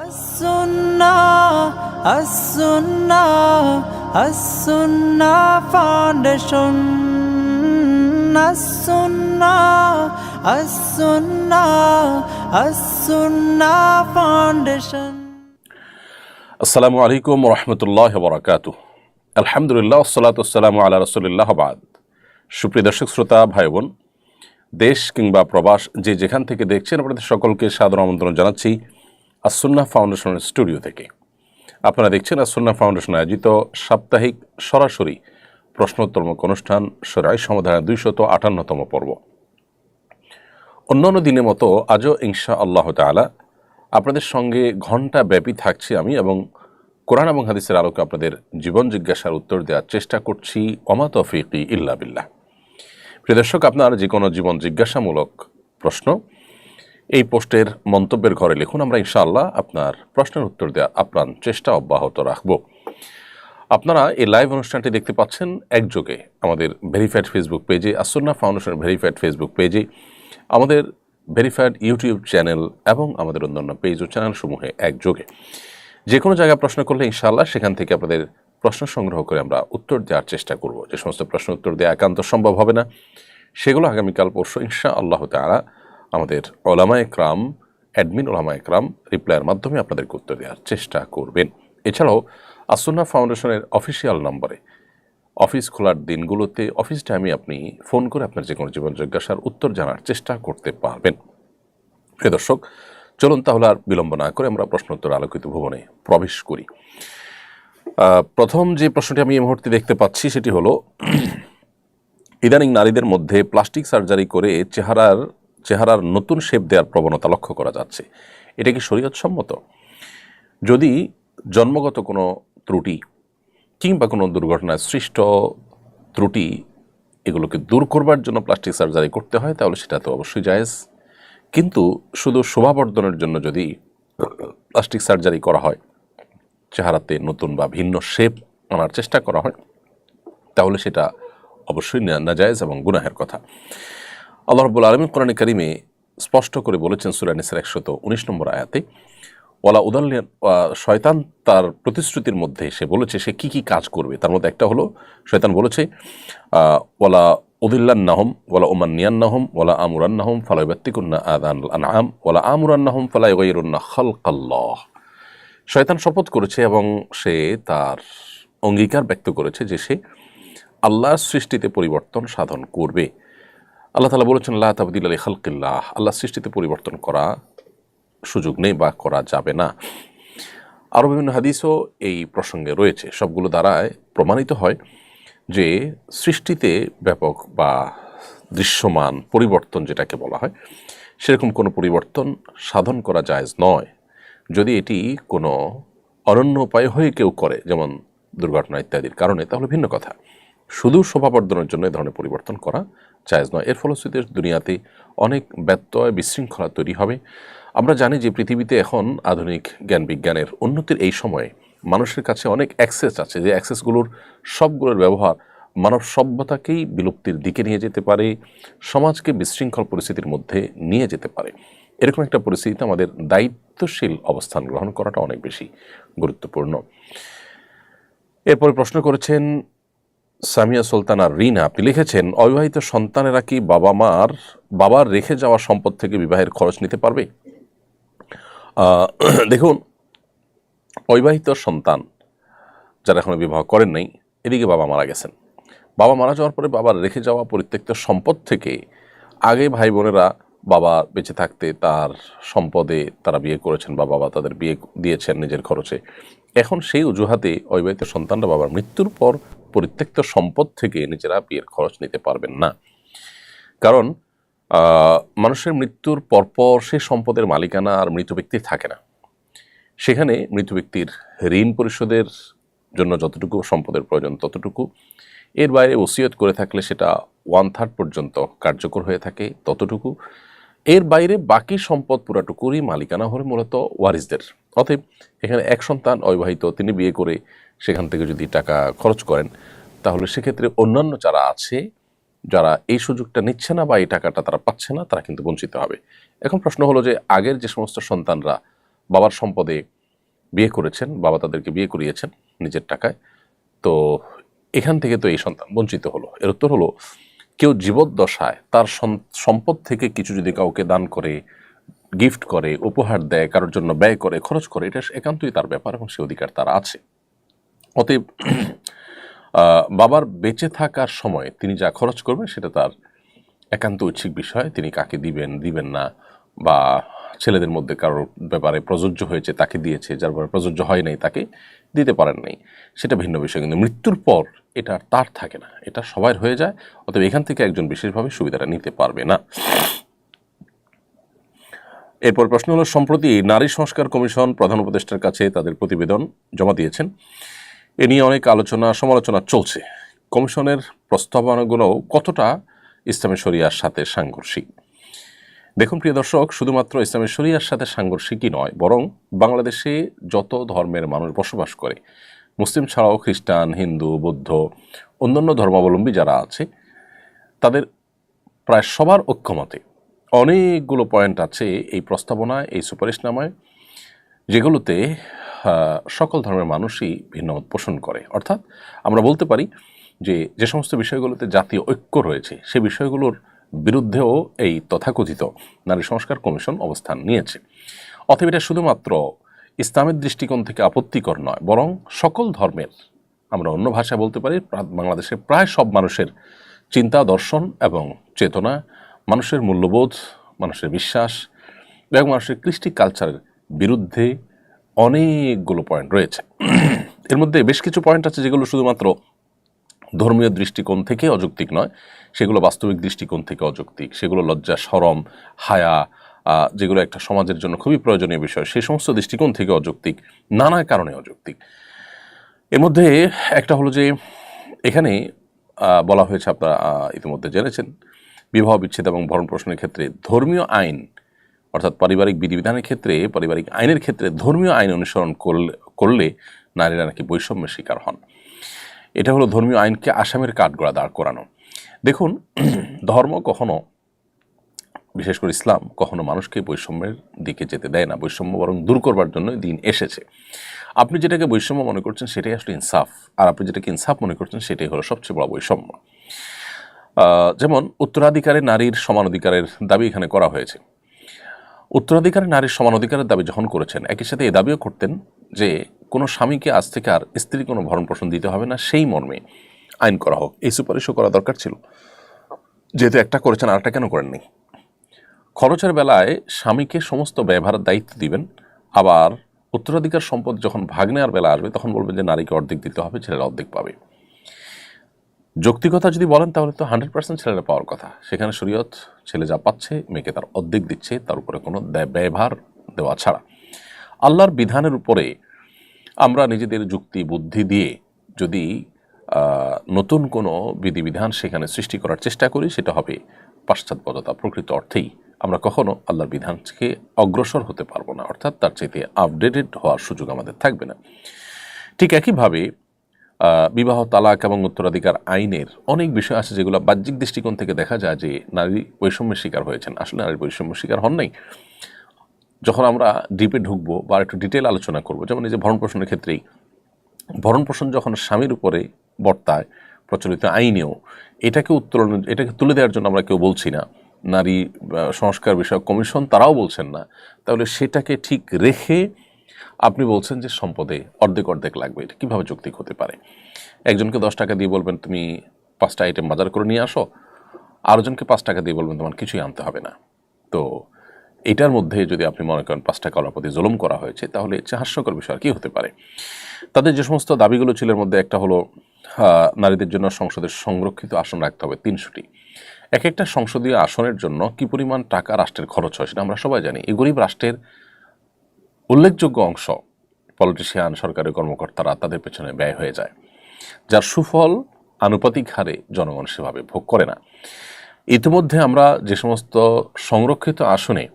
As-Sunnah Foundation. As-Sunnah Foundation. আসসালামু আলাইকুম ওয়া রাহমাতুল্লাহি ওয়া বারাকাতুহু। আলহামদুলিল্লাহ ওয়াসসালাতু ওয়াসসালামু আলা রাসূলিল্লাহ ওয়া বা'দ। সুপ্রিয় দর্শক শ্রোতা ভাই বোন, দেশ কিংবা প্রবাস যে যেখান থেকে দেখছেন, আপনাদের সকলকে সাদর আমন্ত্রণ জানাচ্ছি আস-সুন্নাহ ফাউন্ডেশনের স্টুডিও থেকে। আপনারা দেখছেন আস-সুন্নাহ ফাউন্ডেশন আয়োজিত সাপ্তাহিক সরাসরি প্রশ্নোত্তরমূলক অনুষ্ঠান শরীআহ সমাধানের 258তম পর্ব। অন্যান্য দিনের মতো আজও ইনশাআল্লাহ তাআলা আপনাদের সঙ্গে ঘণ্টা ব্যাপী থাকছি আমি, এবং কোরআন এবং হাদিসের আলোকে আপনাদের জীবন জিজ্ঞাসার উত্তর দেওয়ার চেষ্টা করছি। ওমা তৌফিকি ইল্লা বিল্লাহ। প্রিয় দর্শক, আপনার যে কোনো জীবন জিজ্ঞাসামূলক প্রশ্ন এই পোস্টের মন্তব্যের ঘরে লিখুন। আমরা ইনশাআল্লাহ আপনার প্রশ্নের উত্তর দেওয়ার আপ্রাণ চেষ্টা অব্যাহত রাখব। আপনারা এই লাইভ অনুষ্ঠানটি দেখতে পাচ্ছেন একযোগে আমাদের ভেরিফাইড ফেসবুক পেজে, আস-সুন্নাহ ফাউন্ডেশনের ভেরিফাইড ফেসবুক পেজে, আমাদের ভেরিফাইড ইউটিউব চ্যানেল এবং আমাদের অন্যান্য পেজ ও চ্যানেলসমূহে একযোগে। যে কোনো জায়গায় প্রশ্ন করলে ইনশাআল্লাহ সেখান থেকে আপনাদের প্রশ্ন সংগ্রহ করে আমরা উত্তর দেওয়ার চেষ্টা করব। যে সমস্ত প্রশ্ন উত্তর দেওয়া একান্ত সম্ভব হবে না, সেগুলো আগামীকাল পরশু ইনশাআল্লাহ তাআলা আমাদের উলামায়ে কেরাম, অ্যাডমিন উলামায়ে কেরাম রিপ্লাইয়ের মাধ্যমে আপনাদেরকে উত্তর দেওয়ার চেষ্টা করবেন। এছাড়াও আস-সুন্নাহ ফাউন্ডেশনের অফিসিয়াল নম্বরে অফিস খোলার দিনগুলোতে অফিস টাইমে আপনি ফোন করে আপনার যে কোনো জীবন জিজ্ঞাসার উত্তর জানার চেষ্টা করতে পারবেন। প্রিয় দর্শক, চলুন তাহলে আর বিলম্ব না করে আমরা প্রশ্নোত্তর আলোকিত ভুবনে প্রবেশ করি। প্রথম যে প্রশ্নটি আমি এই মুহূর্তে দেখতে পাচ্ছি সেটি হলো, ইদানিং নারীদের মধ্যে প্লাস্টিক সার্জারি করে চেহারার নতুন শেপ দেওয়ার প্রবণতা লক্ষ্য করা যাচ্ছে। এটা কি শরীয়ত সম্মত? যদি জন্মগত কোনো ত্রুটি কিংবা কোনো দুর্ঘটনায় সৃষ্ট ত্রুটি এগুলোকে দূর করবার জন্য প্লাস্টিক সার্জারি করতে হয়, তাহলে সেটা তো অবশ্যই জায়েজ। কিন্তু শুধু শোভাবর্ধনের জন্য যদি প্লাস্টিক সার্জারি করা হয়, চেহারাতে নতুন বা ভিন্ন শেপ আনার চেষ্টা করা হয়, তাহলে সেটা অবশ্যই নাজায়েজ এবং গুনাহের কথা। আল্লাহ রাব্বুল আলামিন কোরআনে কারিমে স্পষ্ট করে বলেছেন সূরা নিসার 119 নম্বর আয়াতে, ওয়ালা উদাল্লিন, শয়তান তার প্রতিশ্রুতির মধ্যে সে বলেছে সে কি কি কাজ করবে। তার মধ্যে একটা হলো, শয়তান বলেছে ওয়ালা উদিল্লান্নাহুম ওয়ালা উমান্নিয়ান্নাহুম ওয়ালা আমুরান্নাহুম ফালা ইউবাত্তিকুন্না আযানাল আনআম ওয়ালা আমুরান্নাহুম ফালা ইউগাইয়িরুন্না খালকাল্লাহ। শয়তান শপথ করেছে এবং সে তার অঙ্গীকার ব্যক্ত করেছে যে সে আল্লাহর সৃষ্টিতে পরিবর্তন সাধন করবে। আল্লাহ তাআলা বলেছেন লা তাবদীলা লিখালকিল্লাহ, আল্লাহর সৃষ্টিতে পরিবর্তন করা সুযোগ নেই বা করা যাবে না। আরও বিভিন্ন হাদিসও এই প্রসঙ্গে রয়েছে। সবগুলো দ্বারায় প্রমাণিত হয় যে সৃষ্টিতে ব্যাপক বা দৃশ্যমান পরিবর্তন যেটাকে বলা হয়, সেরকম কোনো পরিবর্তন সাধন করা জায়েজ নয়। যদি এটি কোনো অনন্য উপায় হয়ে কেউ করে, যেমন দুর্ঘটনা ইত্যাদির কারণে, তাহলে ভিন্ন কথা। শুধু শোভাবর্ধনের জন্য এ ধরনের পরিবর্তন করা জায়েজ নয়। এর ফলশ্রুতিতে দুনিয়াতে অনেক ব্যত্যয় বিশৃঙ্খলা তৈরি হবে। আমরা জানি যে পৃথিবীতে এখন আধুনিক জ্ঞান বিজ্ঞানের উন্নতির এই সময়ে মানুষের কাছে অনেক অ্যাক্সেস আছে, যে অ্যাক্সেসগুলোর সবগুলোর ব্যবহার মানব সভ্যতাকেই বিলুপ্তির দিকে নিয়ে যেতে পারে, সমাজকে বিশৃঙ্খল পরিস্থিতির মধ্যে নিয়ে যেতে পারে। এরকম একটা পরিস্থিতিতে আমাদের দায়িত্বশীল অবস্থান গ্রহণ করাটা অনেক বেশি গুরুত্বপূর্ণ। এরপরে প্রশ্ন করেছেন সামিয়া সুলতানা রিনা, আপনি লিখেছেন, অবিবাহিত সন্তানেরা কি বাবার রেখে যাওয়া সম্পদ থেকে বিবাহের খরচ নিতে পারবে? দেখুন, অবিবাহিত সন্তান যারা এখনো বিবাহ করেন নাই, এদিকে বাবা মারা গেছেন, বাবা মারা যাওয়ার পরে বাবার রেখে যাওয়া পরিত্যক্ত সম্পদ থেকে আগে ভাই বোনেরা বাবা বেঁচে থাকতে তার সম্পদে তারা বিয়ে করেছেন বা বাবা তাদের বিয়ে দিয়েছেন নিজের খরচে। এখন সেই অজুহাতে অবিবাহিত সন্তানরা বাবার মৃত্যুর পর পরিত্যক্ত সম্পদ থেকে নিজেরা বিয়ের খরচ নিতে পারবেন না। কারণ মানুষের মৃত্যুর পরপর সে সম্পদের মালিকানা আর মৃত ব্যক্তির থাকে না। সেখানে মৃত ব্যক্তির ঋণ পরিশোধের জন্য যতটুকু সম্পদের প্রয়োজন ততটুকু, এর বাইরে ওসিয়ত করে থাকলে সেটা 1/3 পর্যন্ত কার্যকর হয়ে থাকে ততটুকু, এর বাইরে বাকি সম্পদ পুরাটুকুরই মালিকানা হলে মূলত ওয়ারিসদের। অতএব এখানে এক সন্তান অবিবাহিত, তিনি বিয়ে করে সেখান থেকে যদি টাকা খরচ করেন, তাহলে সেক্ষেত্রে অন্যান্য যারা আছে, যারা এই সুযোগটা নিচ্ছে না বা এই টাকাটা তারা পাচ্ছে না, তারা কিন্তু বঞ্চিত হবে। এখন প্রশ্ন হলো যে আগের যে সমস্ত সন্তানরা বাবার সম্পদে বিয়ে করেছেন, বাবা তাদেরকে বিয়ে করিয়েছেন নিজের টাকায়, তো এখান থেকে তো এই সন্তান বঞ্চিত হলো। এর উত্তর হলো, কেউ জীবদ্দশায় তার সম্পদ থেকে কিছু যদি কাউকে দান করে, গিফট করে, উপহার দেয়, কারোর জন্য ব্যয় করে, খরচ করে, এটা একান্তই তার ব্যাপার এবং সে অধিকার তার আছে। অতএব বাবার বেঁচে থাকার সময় তিনি যা খরচ করবেন সেটা তার একান্ত ঐচ্ছিক বিষয়। তিনি কাকে দিবেন, দিবেন না, বা ছেলেদের মধ্যে কারোর ব্যাপারে প্রযোজ্য হয়েছে তাকে দিয়েছে, যার ব্যাপারে প্রযোজ্য হয় নাই তাকে দিতে পারেন নাই, সেটা ভিন্ন বিষয়। কিন্তু মৃত্যুর পর এটা তার থাকে না, এটা সবার হয়ে যায়। অতএব এখান থেকে একজন বিশেষভাবে সুবিধাটা নিতে পারবে না। এরপর প্রশ্ন হলো, সম্প্রতি নারী সংস্কার কমিশন প্রধান উপদেষ্টার কাছে তাদের প্রতিবেদন জমা দিয়েছেন। এ নিয়ে অনেক আলোচনা সমালোচনা চলছে। কমিশনের প্রস্তাবনাগুলো কতটা ইসলামী শরিয়ার সাথে সাংঘর্ষিক? দেখুন প্রিয় দর্শক, শুধুমাত্র ইসলামী শরিয়ার সাথে সাংঘর্ষিকই নয়, বরং বাংলাদেশে যত ধর্মের মানুষ বসবাস করে, মুসলিম ছাড়াও খ্রিস্টান, হিন্দু, বৌদ্ধ, অন্যান্য ধর্মাবলম্বী যারা আছে, তাদের প্রায় সবার ঐক্যমতে অনেকগুলো পয়েন্ট আছে এই প্রস্তাবনায়, এই সুপারিশনামায়, যেগুলোতে সকল ধর্মের মানুষই ভিন্নমত পোষণ করে। অর্থাৎ আমরা বলতে পারি যে সমস্ত বিষয়গুলোতে জাতীয় ঐক্য রয়েছে, সে বিষয়গুলোর বিরুদ্ধেও এই তথাকথিত নারী সংস্কার কমিশন অবস্থান নিয়েছে। অতএব এটা শুধুমাত্র ইসলামের দৃষ্টিকোণ থেকে আপত্তিকর নয়, বরং সকল ধর্মের, আমরা অন্য ভাষায় বলতে পারি বাংলাদেশের প্রায় সব মানুষের চিন্তা, দর্শন এবং চেতনা, মানুষের মূল্যবোধ, মানুষের বিশ্বাস এবং মানুষের কৃষ্টি কালচারের বিরুদ্ধে অনেকগুলো পয়েন্ট রয়েছে। এর মধ্যে বেশ কিছু পয়েন্ট আছে যেগুলো শুধুমাত্র ধর্মীয় দৃষ্টিকোণ থেকে অযৌক্তিক নয়, সেগুলো বাস্তবিক দৃষ্টিকোণ থেকে অযৌক্তিক, সেগুলো লজ্জা, শরম, হায়া, যেগুলো একটা সমাজের জন্য খুবই প্রয়োজনীয় বিষয়, সেই সমস্ত দৃষ্টিকোণ থেকে অযৌক্তিক, নানা কারণে অযৌক্তিক। এর মধ্যে একটা হলো যে এখানে বলা হয়েছে, আপনারা ইতিমধ্যে জেনেছেন, বিবাহ বিচ্ছেদ এবং ভরণ পোষণের ক্ষেত্রে ধর্মীয় আইন, অর্থাৎ পারিবারিক বিধিবিধানের ক্ষেত্রে, পারিবারিক আইনের ক্ষেত্রে ধর্মীয় আইন অনুসরণ করলে নারীরা নাকি বৈষম্যের শিকার হন। এটা হলো ধর্মীয় আইনকে আসামের কাঠগড়া দাঁড় করানো। দেখুন, ধর্ম কখনো, বিশেষ করে ইসলাম, কখনো মানুষকে বৈষম্যের দিকে যেতে দেয় না, বৈষম্য বরং দূর করবার জন্য দিন এসেছে। আপনি যেটাকে বৈষম্য মনে করছেন সেটাই আসলে ইনসাফ, আর আপনি যেটাকে ইনসাফ মনে করছেন সেটাই হলো সবচেয়ে বড় বৈষম্য। যেমন উত্তরাধিকারে নারীর সমান অধিকারের দাবি এখানে করা হয়েছে। উত্তরাধিকারে নারীর সমান অধিকারের দাবি যখন করেছেন, একই সাথে এই দাবিও করতেন যে কোনো স্বামীকে আজ থেকে আর স্ত্রী কোনো ভরণ পোষণ দিতে হবে না, সেই মর্মে আইন করা হোক। এই সুপারিশও করা দরকার ছিল, যেহেতু একটা করেছেন আরেকটা কেন করেননি? খরচের বেলায় স্বামীকে সমস্ত ব্যয়ভারের দায়িত্ব দিবেন, আবার উত্তরাধিকার সম্পদ যখন ভাগ নেওয়ার বেলা আসবে তখন বলবেন যে নারীকে অর্ধেক দিতে হবে, ছেলেরা অর্ধেক পাবে। যৌক্তিকতা যদি বলেন তাহলে তো 100% ছেলেরা পাওয়ার কথা। সেখানে শরীয়ত ছেলে যা পাচ্ছে মেয়েকে তার অর্ধেক দিচ্ছে, তার উপরে কোনো ব্যয়ভার দেওয়া ছাড়া। আল্লাহর বিধানের উপরে আমরা নিজেদের যুক্তি বুদ্ধি দিয়ে যদি নতুন কোনো বিধিবিধান সেখানে সৃষ্টি করার চেষ্টা করি, সেটা হবে পাশ্চাত্যপদতা। প্রকৃত অর্থেই আমরা কখনো আল্লাহর বিধান থেকে অগ্রসর হতে পারবো না, অর্থাৎ তার চাইতে আপডেটেড হওয়ার সুযোগ আমাদের থাকবে না। ঠিক একইভাবে বিবাহ, তালাক এবং উত্তরাধিকার আইনের অনেক বিষয় আছে যেগুলো বাহ্যিক দৃষ্টিকোণ থেকে দেখা যায় যে নারী বৈষম্যের শিকার হয়েছেন। আসলে নারী বৈষম্যের শিকার হন নাই। যখন আমরা ডিপে ঢুকবো বা একটু ডিটেল আলোচনা করব, যেমন এই যে ভরণ পোষণের ক্ষেত্রেই, ভরণ পোষণ যখন স্বামীর উপরে বর্তায় প্রচলিত আইনেও, এটাকে তুলে দেওয়ার জন্য আমরা কেউ বলছি না, নারী সংস্কার বিষয়ক কমিশন তারাও বলছেন না, তাহলে সেটাকে ঠিক রেখে আপনি বলছেন যে সম্পদে অর্ধেক অর্ধেক লাগবে, এটা কীভাবে যৌক্তিক হতে পারে? একজনকে 10 টাকা দিয়ে বলবেন তুমি 5টা আইটেম বাজার করে নিয়ে আসো, আরেকজনকে 5 টাকা দিয়ে বলবেন তোমার কিছুই আনতে হবে না। তো এটার মধ্যে যদি আপনি মনে করেন 5 টাকাওয়ালার প্রতি জুলুম করা হয়েছে, তাহলে এর হাস্যকর বিষয় কী হতে পারে? তাদের যে সমস্ত দাবিগুলো ছিল, এর মধ্যে একটা হলো নারীদের জন্য সংসদের সংরক্ষিত আসন রাখতে হবে 300টি। এক একটা সংসদীয় আসনের জন্য কি পরিমাণ টাকা রাষ্ট্রের খরচ হয় সেটা আমরা সবাই জানি। এই গরিব রাষ্ট্রের উল্লেখযোগ্য অংশ পলিটিশিয়ান, সরকারি কর্মকর্তারা, তাদের পেছনে ব্যয় হয়ে যায়, যার সুফল আনুপাতিক হারে জনগণ সেভাবে ভোগ করে না। ইতিমধ্যে আমরা যে সমস্ত সংরক্ষিত আসনে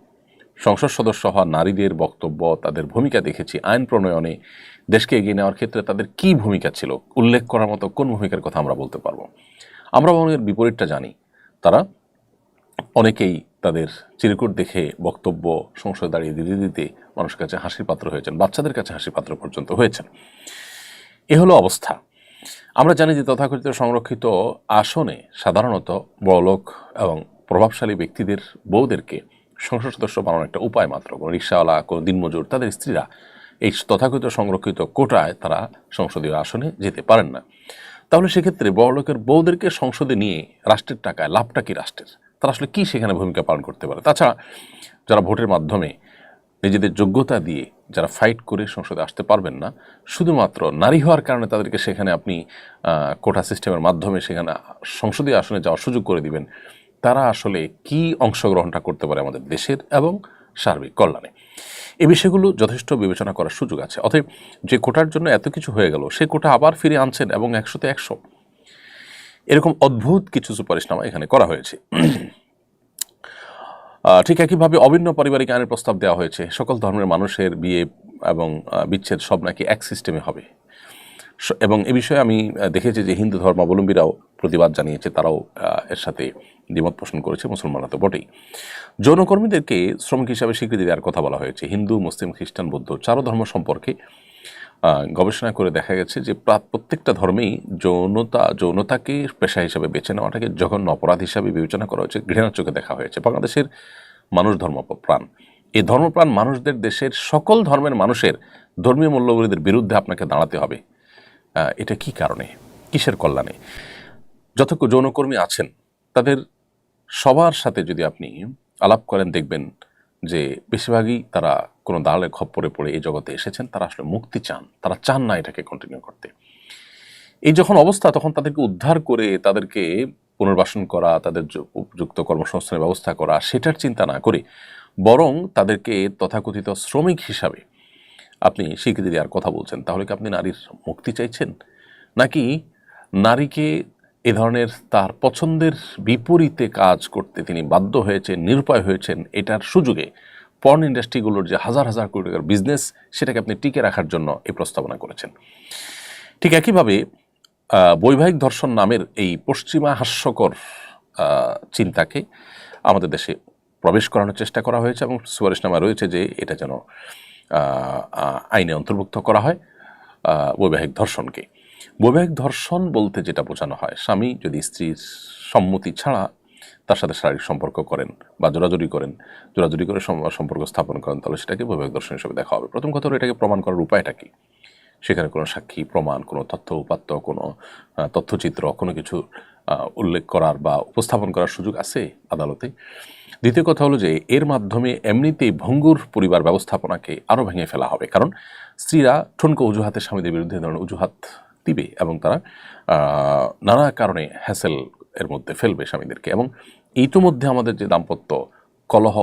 সংসদ সদস্য হওয়া নারীদের বক্তব্য, তাদের ভূমিকা দেখেছি, আইন প্রণয়নে দেশকে এগিয়ে নেওয়ার ক্ষেত্রে তাদের কী ভূমিকা ছিল, উল্লেখ করার মতো কোন ভূমিকার কথা আমরা বলতে পারবো? আমরা এর বিপরীতটা জানি। তারা অনেকেই তাদের চিরকুট দেখে বক্তব্য সংসদে দাঁড়িয়ে দিতে দিতে মানুষের কাছে হাসির পাত্র হয়েছেন, বাচ্চাদের কাছে হাসির পাত্র পর্যন্ত হয়েছেন। এ হলো অবস্থা। আমরা জানি যে তথাকথিত সংরক্ষিত আসনে সাধারণত বড়লোক এবং প্রভাবশালী ব্যক্তিদের বউদেরকে সংসদ সদস্য বানানোর একটা উপায় মাত্র। কোনো রিক্সাওয়ালা, কোনো দিনমজুর, তাদের স্ত্রীরা এই তথাকথিত সংরক্ষিত কোটায় তারা সংসদীয় আসনে যেতে পারেন না। তাহলে সেক্ষেত্রে বড়লোকের বউদেরকে সংসদে নিয়ে রাষ্ট্রের টাকায় লাভটা কি রাষ্ট্রের? তারা আসলে কি সেখানে ভূমিকা পালন করতে পারে? তাছাড়া যারা ভোটের মাধ্যমে নিজেদের যোগ্যতা দিয়ে যারা ফাইট করে সংসদে আসতে পারবেন না, শুধুমাত্র নারী হওয়ার কারণে তাদেরকে সেখানে আপনি কোটা সিস্টেমের মাধ্যমে সেখানে সংসদীয় আসনে যাওয়ার সুযোগ করে দিবেন, তারা আসলে কি অংশগ্রহণটা করতে পারে আমাদের দেশের এবং সার্বিক কল্যাণে? এই বিষয়গুলো যথেষ্ট বিবেচনা করার সুযোগ আছে। অতএব যে কোটার জন্য এত কিছু হয়ে গেল, সে কোটা আবার ফিরে আনছেন এবং 100-তে 100 এরকম অদ্ভুত কিছু সুপারিশনামা এখানে করা হয়েছে। ঠিক একইভাবে অভিন্ন পারিবারিক আইনের প্রস্তাব দেওয়া হয়েছে। সকল ধর্মের মানুষের বিয়ে এবং বিচ্ছেদ সব নাকি এক সিস্টেমে হবে। এবং এ বিষয়ে আমি দেখেছি যে হিন্দু ধর্মাবলম্বীরাও প্রতিবাদ জানিয়েছে, তারাও এর সাথে দ্বিমত পোষণ করেছে, মুসলমানরা তো বটেই। যৌনকর্মীদেরকে শ্রমিক হিসাবে স্বীকৃতি দেওয়ার কথা বলা হয়েছে। হিন্দু, মুসলিম, খ্রিস্টান, বৌদ্ধ 4 ধর্ম সম্পর্কে গবেষণা করে দেখা গেছে যে প্রত্যেকটা ধর্মেই যৌনতাকে পেশা হিসাবে বেছে নেওয়াটাকে জঘন্য অপরাধ হিসাবে বিবেচনা করা হয়েছে, ঘৃণার চোখে দেখা হয়েছে। বাংলাদেশের মানুষ ধর্মপ্রাণ। এই ধর্মপ্রাণ মানুষদের দেশের সকল ধর্মের মানুষের ধর্মীয় মূল্যবোধের বিরুদ্ধে আপনাকে দাঁড়াতে হবে। এটা কি কারণে, কিসের কল্যাণে? যত যৌনকর্মী আছেন তাদের সবার সাথে যদি আপনি আলাপ করেন, দেখবেন যে বেশিরভাগই তারা কোনো দালালের খপ্পরে পড়ে এই জগতে এসেছেন। তারা আসলে মুক্তি চান, তারা চান না এটাকে কন্টিনিউ করতে। এই যখন অবস্থা, তখন তাদেরকে উদ্ধার করে তাদেরকে পুনর্বাসন করা, তাদের উপযুক্ত কর্মসংস্থানের ব্যবস্থা করা, সেটার চিন্তা না করে বরং তাদেরকে তথাকথিত শ্রমিক হিসাবে আপনি স্বীকৃতি দেওয়ার কথা বলছেন। তাহলে কি আপনি নারীর মুক্তি চাইছেন, নাকি নারীকে এ ধরনের তার পছন্দের বিপরীতে কাজ করতে তিনি বাধ্য হয়েছেন, নিরুপায় হয়েছেন, এটার সুযোগে পর্ন ইন্ডাস্ট্রিগুলোর যে হাজার হাজার কোটি টাকার বিজনেস, সেটাকে আপনি টিকে রাখার জন্য এই প্রস্তাবনা করেছেন? ঠিক একইভাবে বৈবাহিক ধর্ষণ নামের এই পশ্চিমা হাস্যকর চিন্তাকে আমাদের দেশে প্রবেশ করানোর চেষ্টা করা হয়েছে এবং সুপারিশনামা রয়েছে যে এটা যেন আইনে অন্তর্ভুক্ত করা হয় বৈবাহিক ধর্ষণকে। বৈবাহিক ধর্ষণ বলতে যেটা বোঝানো হয়, স্বামী যদি স্ত্রীর সম্মতি ছাড়া তার সাথে শারীরিক সম্পর্ক করেন বা জোরাজুরি করে সম্পর্ক স্থাপন করেন, তাহলে সেটাকে বৈবাহিক ধর্ষণ হিসেবে দেখা হবে। প্রথম কথা হলো, এটাকে প্রমাণ করার উপায়টা কি? সেখানে কোনো সাক্ষী প্রমাণ, কোনো তথ্য উপাত্ত, কোনো তথ্যচিত্র, কোনো কিছু উল্লেখ করার বা উপস্থাপন করার সুযোগ আছে আদালতে? দ্বিতীয় কথা হলো যে এর মাধ্যমে এমনিতেই ভঙ্গুর পরিবার ব্যবস্থাপনাকে আরও ভেঙে ফেলা হবে। কারণ স্ত্রীরা ঠুনকো অজুহাতে স্বামীদের বিরুদ্ধে ধরনের অজুহাত দিবে এবং তারা নানা কারণে হ্যাসেল এর মধ্যে ফেলবে স্বামীদেরকে। এবং ইতিমধ্যে আমাদের যে দাম্পত্য কলহ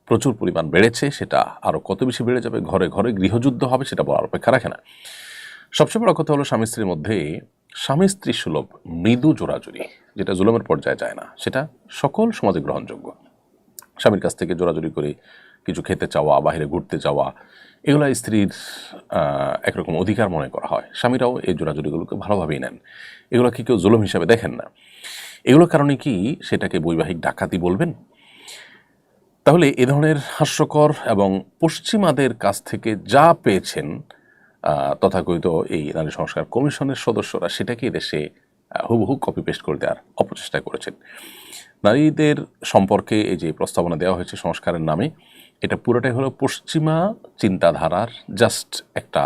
প্রচুর পরিমাণ বেড়েছে, সেটা আরও কত বেশি বেড়ে যাবে, ঘরে ঘরে গৃহযুদ্ধ হবে, সেটা বলার অপেক্ষা রাখে না। সবচেয়ে বড় কথা হলো, স্বামী স্ত্রীর মধ্যে স্বামী স্ত্রী সুলভ মৃদু জোরাজুরি, যেটা জুলুমের পর্যায়ে যায় না, সেটা সকল সমাজে গ্রহণযোগ্য। স্বামীর কাছ থেকে জোরাজুরি করে কিছু খেতে চাওয়া, বাইরে ঘুরতে যাওয়া, এগুলো স্ত্রীর একরকম অধিকার মনে করা হয়। স্বামীরাও এই জোরাজুরিগুলোকে ভালোভাবেই নেন, এগুলোকে কেউ জুলুম হিসাবে দেখেন না। এগুলোর কারণে কি সেটাকে বৈবাহিক ডাকাতি বলবেন? তাহলে এ ধরনের হাস্যকর এবং পশ্চিমাদের কাছ থেকে যা পেয়েছেন তথাকথিত এই নারী সংস্কার কমিশনের সদস্যরা, সেটাকে দেশে হুবহু কপি পেস্ট করে দেওয়ার অপচেষ্টা করেছেন। নারীদের সম্পর্কে এই যে প্রস্তাবনা দেওয়া হয়েছে সংস্কারের নামে, এটা পুরোটাই হলো পশ্চিমা চিন্তাধারার জাস্ট একটা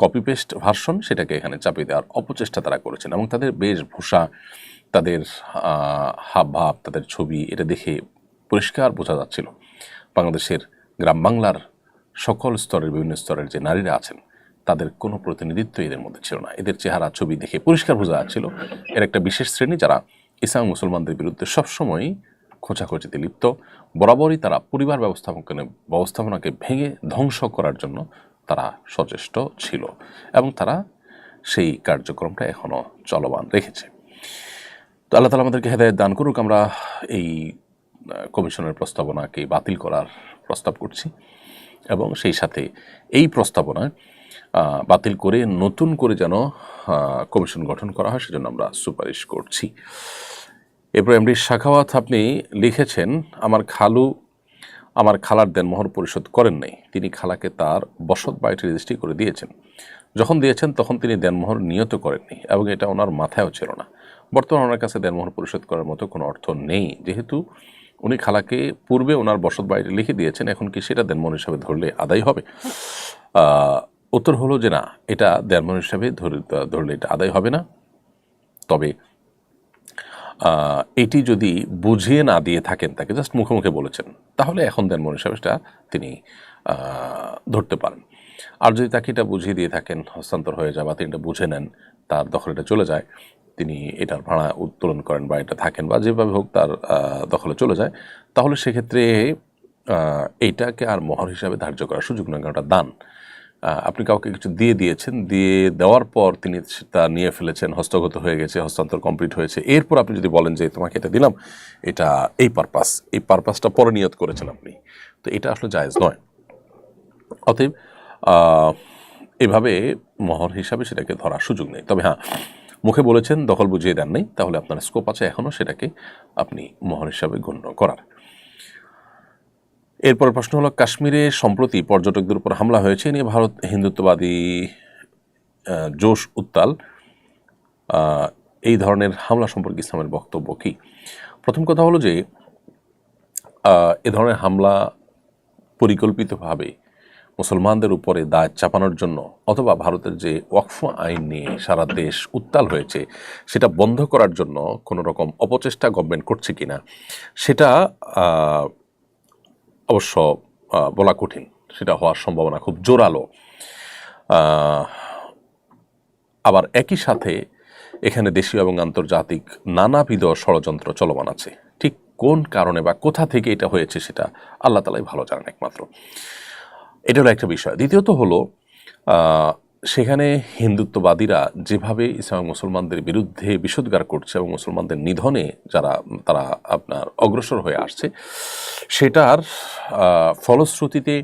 কপি পেস্ট ভার্সন, সেটাকে এখানে চাপিয়ে দেওয়ার অপচেষ্টা তারা করেছেন। এবং তাদের বেশভূষা, তাদের হাবভাব, তাদের ছবি, এটা দেখে পরিষ্কার বোঝা যাচ্ছিল বাংলাদেশের গ্রাম বাংলার সকল স্তরের, বিভিন্ন স্তরের যে নারীরা আছেন, তাদের কোনো প্রতিনিধিত্ব এদের মধ্যে ছিল না। এদের চেহারা ছবি দেখে পরিষ্কার বোঝা যাচ্ছিল এর একটা বিশেষ শ্রেণী, যারা ইসলাম মুসলমানদের বিরুদ্ধে সবসময়ই খোঁচাখোঁচিতে লিপ্ত। বরাবরই তারা পরিবার ব্যবস্থাপনাকে ভেঙে ধ্বংস করার জন্য তারা সচেষ্ট ছিল এবং তারা সেই কার্যক্রমটা এখনও চলমান রেখেছে। তো আল্লাহ তাআলা আমাদেরকে হেদায়েত দান করুক। আমরা এই কমিশনের প্রস্তাবনাকে বাতিল করার প্রস্তাব করছি এবং সেই সাথে এই প্রস্তাবনা বাতিল করে নতুন করে যেন কমিশন গঠন করা হয়, সেজন্য আমরা সুপারিশ করছি। এরপর এমডি শাখাওয়াত আপনি লিখেছেন, আমার খালার দেনমোহর পরিশোধ করেন নাই। তিনি খালাকে তার বসত বাড়িটি রেজিস্ট্রি করে দিয়েছেন। যখন দিয়েছেন তখন তিনি দেনমোহর নিয়ত করেননি এবং এটা ওনার মাথায়ও ছিল না। বর্তমানে ওনার কাছে দেনমোহর পরিশোধ করার মতো কোনো অর্থ নেই, যেহেতু উনি খালাকে পূর্বে ওনার বসত বাড়িটি লিখে দিয়েছেন। এখন কি সেটা দেনমোহর হিসাবে ধরলে আদায় হবে? উত্তর হলো যে না, এটা দেনমোহর হিসাবে ধরলে এটা আদায় হবে না। তবে এটি যদি বুঝিয়ে না দিয়ে থাকেন, তাকে জাস্ট মুখে মুখে বলেছেন, তাহলে এখন দেনমোহর হিসাবে সেটা তিনি ধরতে পারেন। আর যদি তাকে এটা বুঝিয়ে দিয়ে থাকেন, হস্তান্তর হয়ে যায় বা তিনি এটা বুঝে নেন, তার দখলে এটা চলে যায়, তিনি এটার ভাড়া উত্তোলন করেন বা এটা থাকেন বা যেভাবে হোক তার দখলে চলে যায়, তাহলে সেক্ষেত্রে এইটাকে আর মোহর হিসাবে ধার্য করার সুযোগ নয়, কারণ এটা দান। আপনি কাউকে কিছু দিয়ে দিয়েছেন, দিয়ে দেওয়ার পর তিনি তা নিয়ে ফেলেছেন, হস্তগত হয়ে গেছে, হস্তান্তর কমপ্লিট হয়েছে, এরপর আপনি যদি বলেন যে তোমাকে এটা দিলাম, এটা এই পারপাসটা পরে নিয়ত করেছেন আপনি, তো এটা আসলে জায়েজ নয়। অতএব এভাবে মোহর হিসাবে সেটাকে ধরার সুযোগ নেই। তবে হ্যাঁ, মুখে বলেছেন, দখল বুঝিয়ে দেন নাই, তাহলে আপনার স্কোপ আছে এখনও সেটাকে আপনি মোহর হিসাবে গণ্য করার। এরপর প্রশ্ন হলো, কাশ্মীরে সম্প্রতি পর্যটকদের উপর হামলা হয়েছে, নিয়ে ভারত হিন্দুত্ববাদী জোশ উত্তাল। এই ধরনের হামলা সম্পর্কে ইসলামের বক্তব্য কি? প্রথম কথা হলো যে এ ধরনের হামলা পরিকল্পিতভাবে মুসলমানদের উপরে দায় চাপানোর জন্য অথবা ভারতের যে ওয়াকফ আইন নিয়ে সারা দেশ উত্তাল হয়েছে সেটা বন্ধ করার জন্য কোনো রকম অপচেষ্টা গভর্নমেন্ট করছে কিনা, সেটা অবশ্য বলা কঠিন। সেটা হওয়ার সম্ভাবনা খুব জোরালো। আবার একই সাথে এখানে দেশীয় এবং আন্তর্জাতিক নানাবিধ ষড়যন্ত্র চলমান আছে। ঠিক কোন কারণে বা কোথা থেকে এটা হয়েছে সেটা আল্লাহ তাআলাই ভালো জানেন একমাত্র। এটা হলো একটা বিষয়। দ্বিতীয়ত হলো, সেখানে হিন্দুত্ববাদীরা যেভাবে ইসলাম মুসলমানদের বিরুদ্ধে বিষোদ্গার করছে এবং মুসলমানদের নিধনে তারা আপনার অগ্রসর হয়ে আসছে, সেটার ফলশ্রুতিতে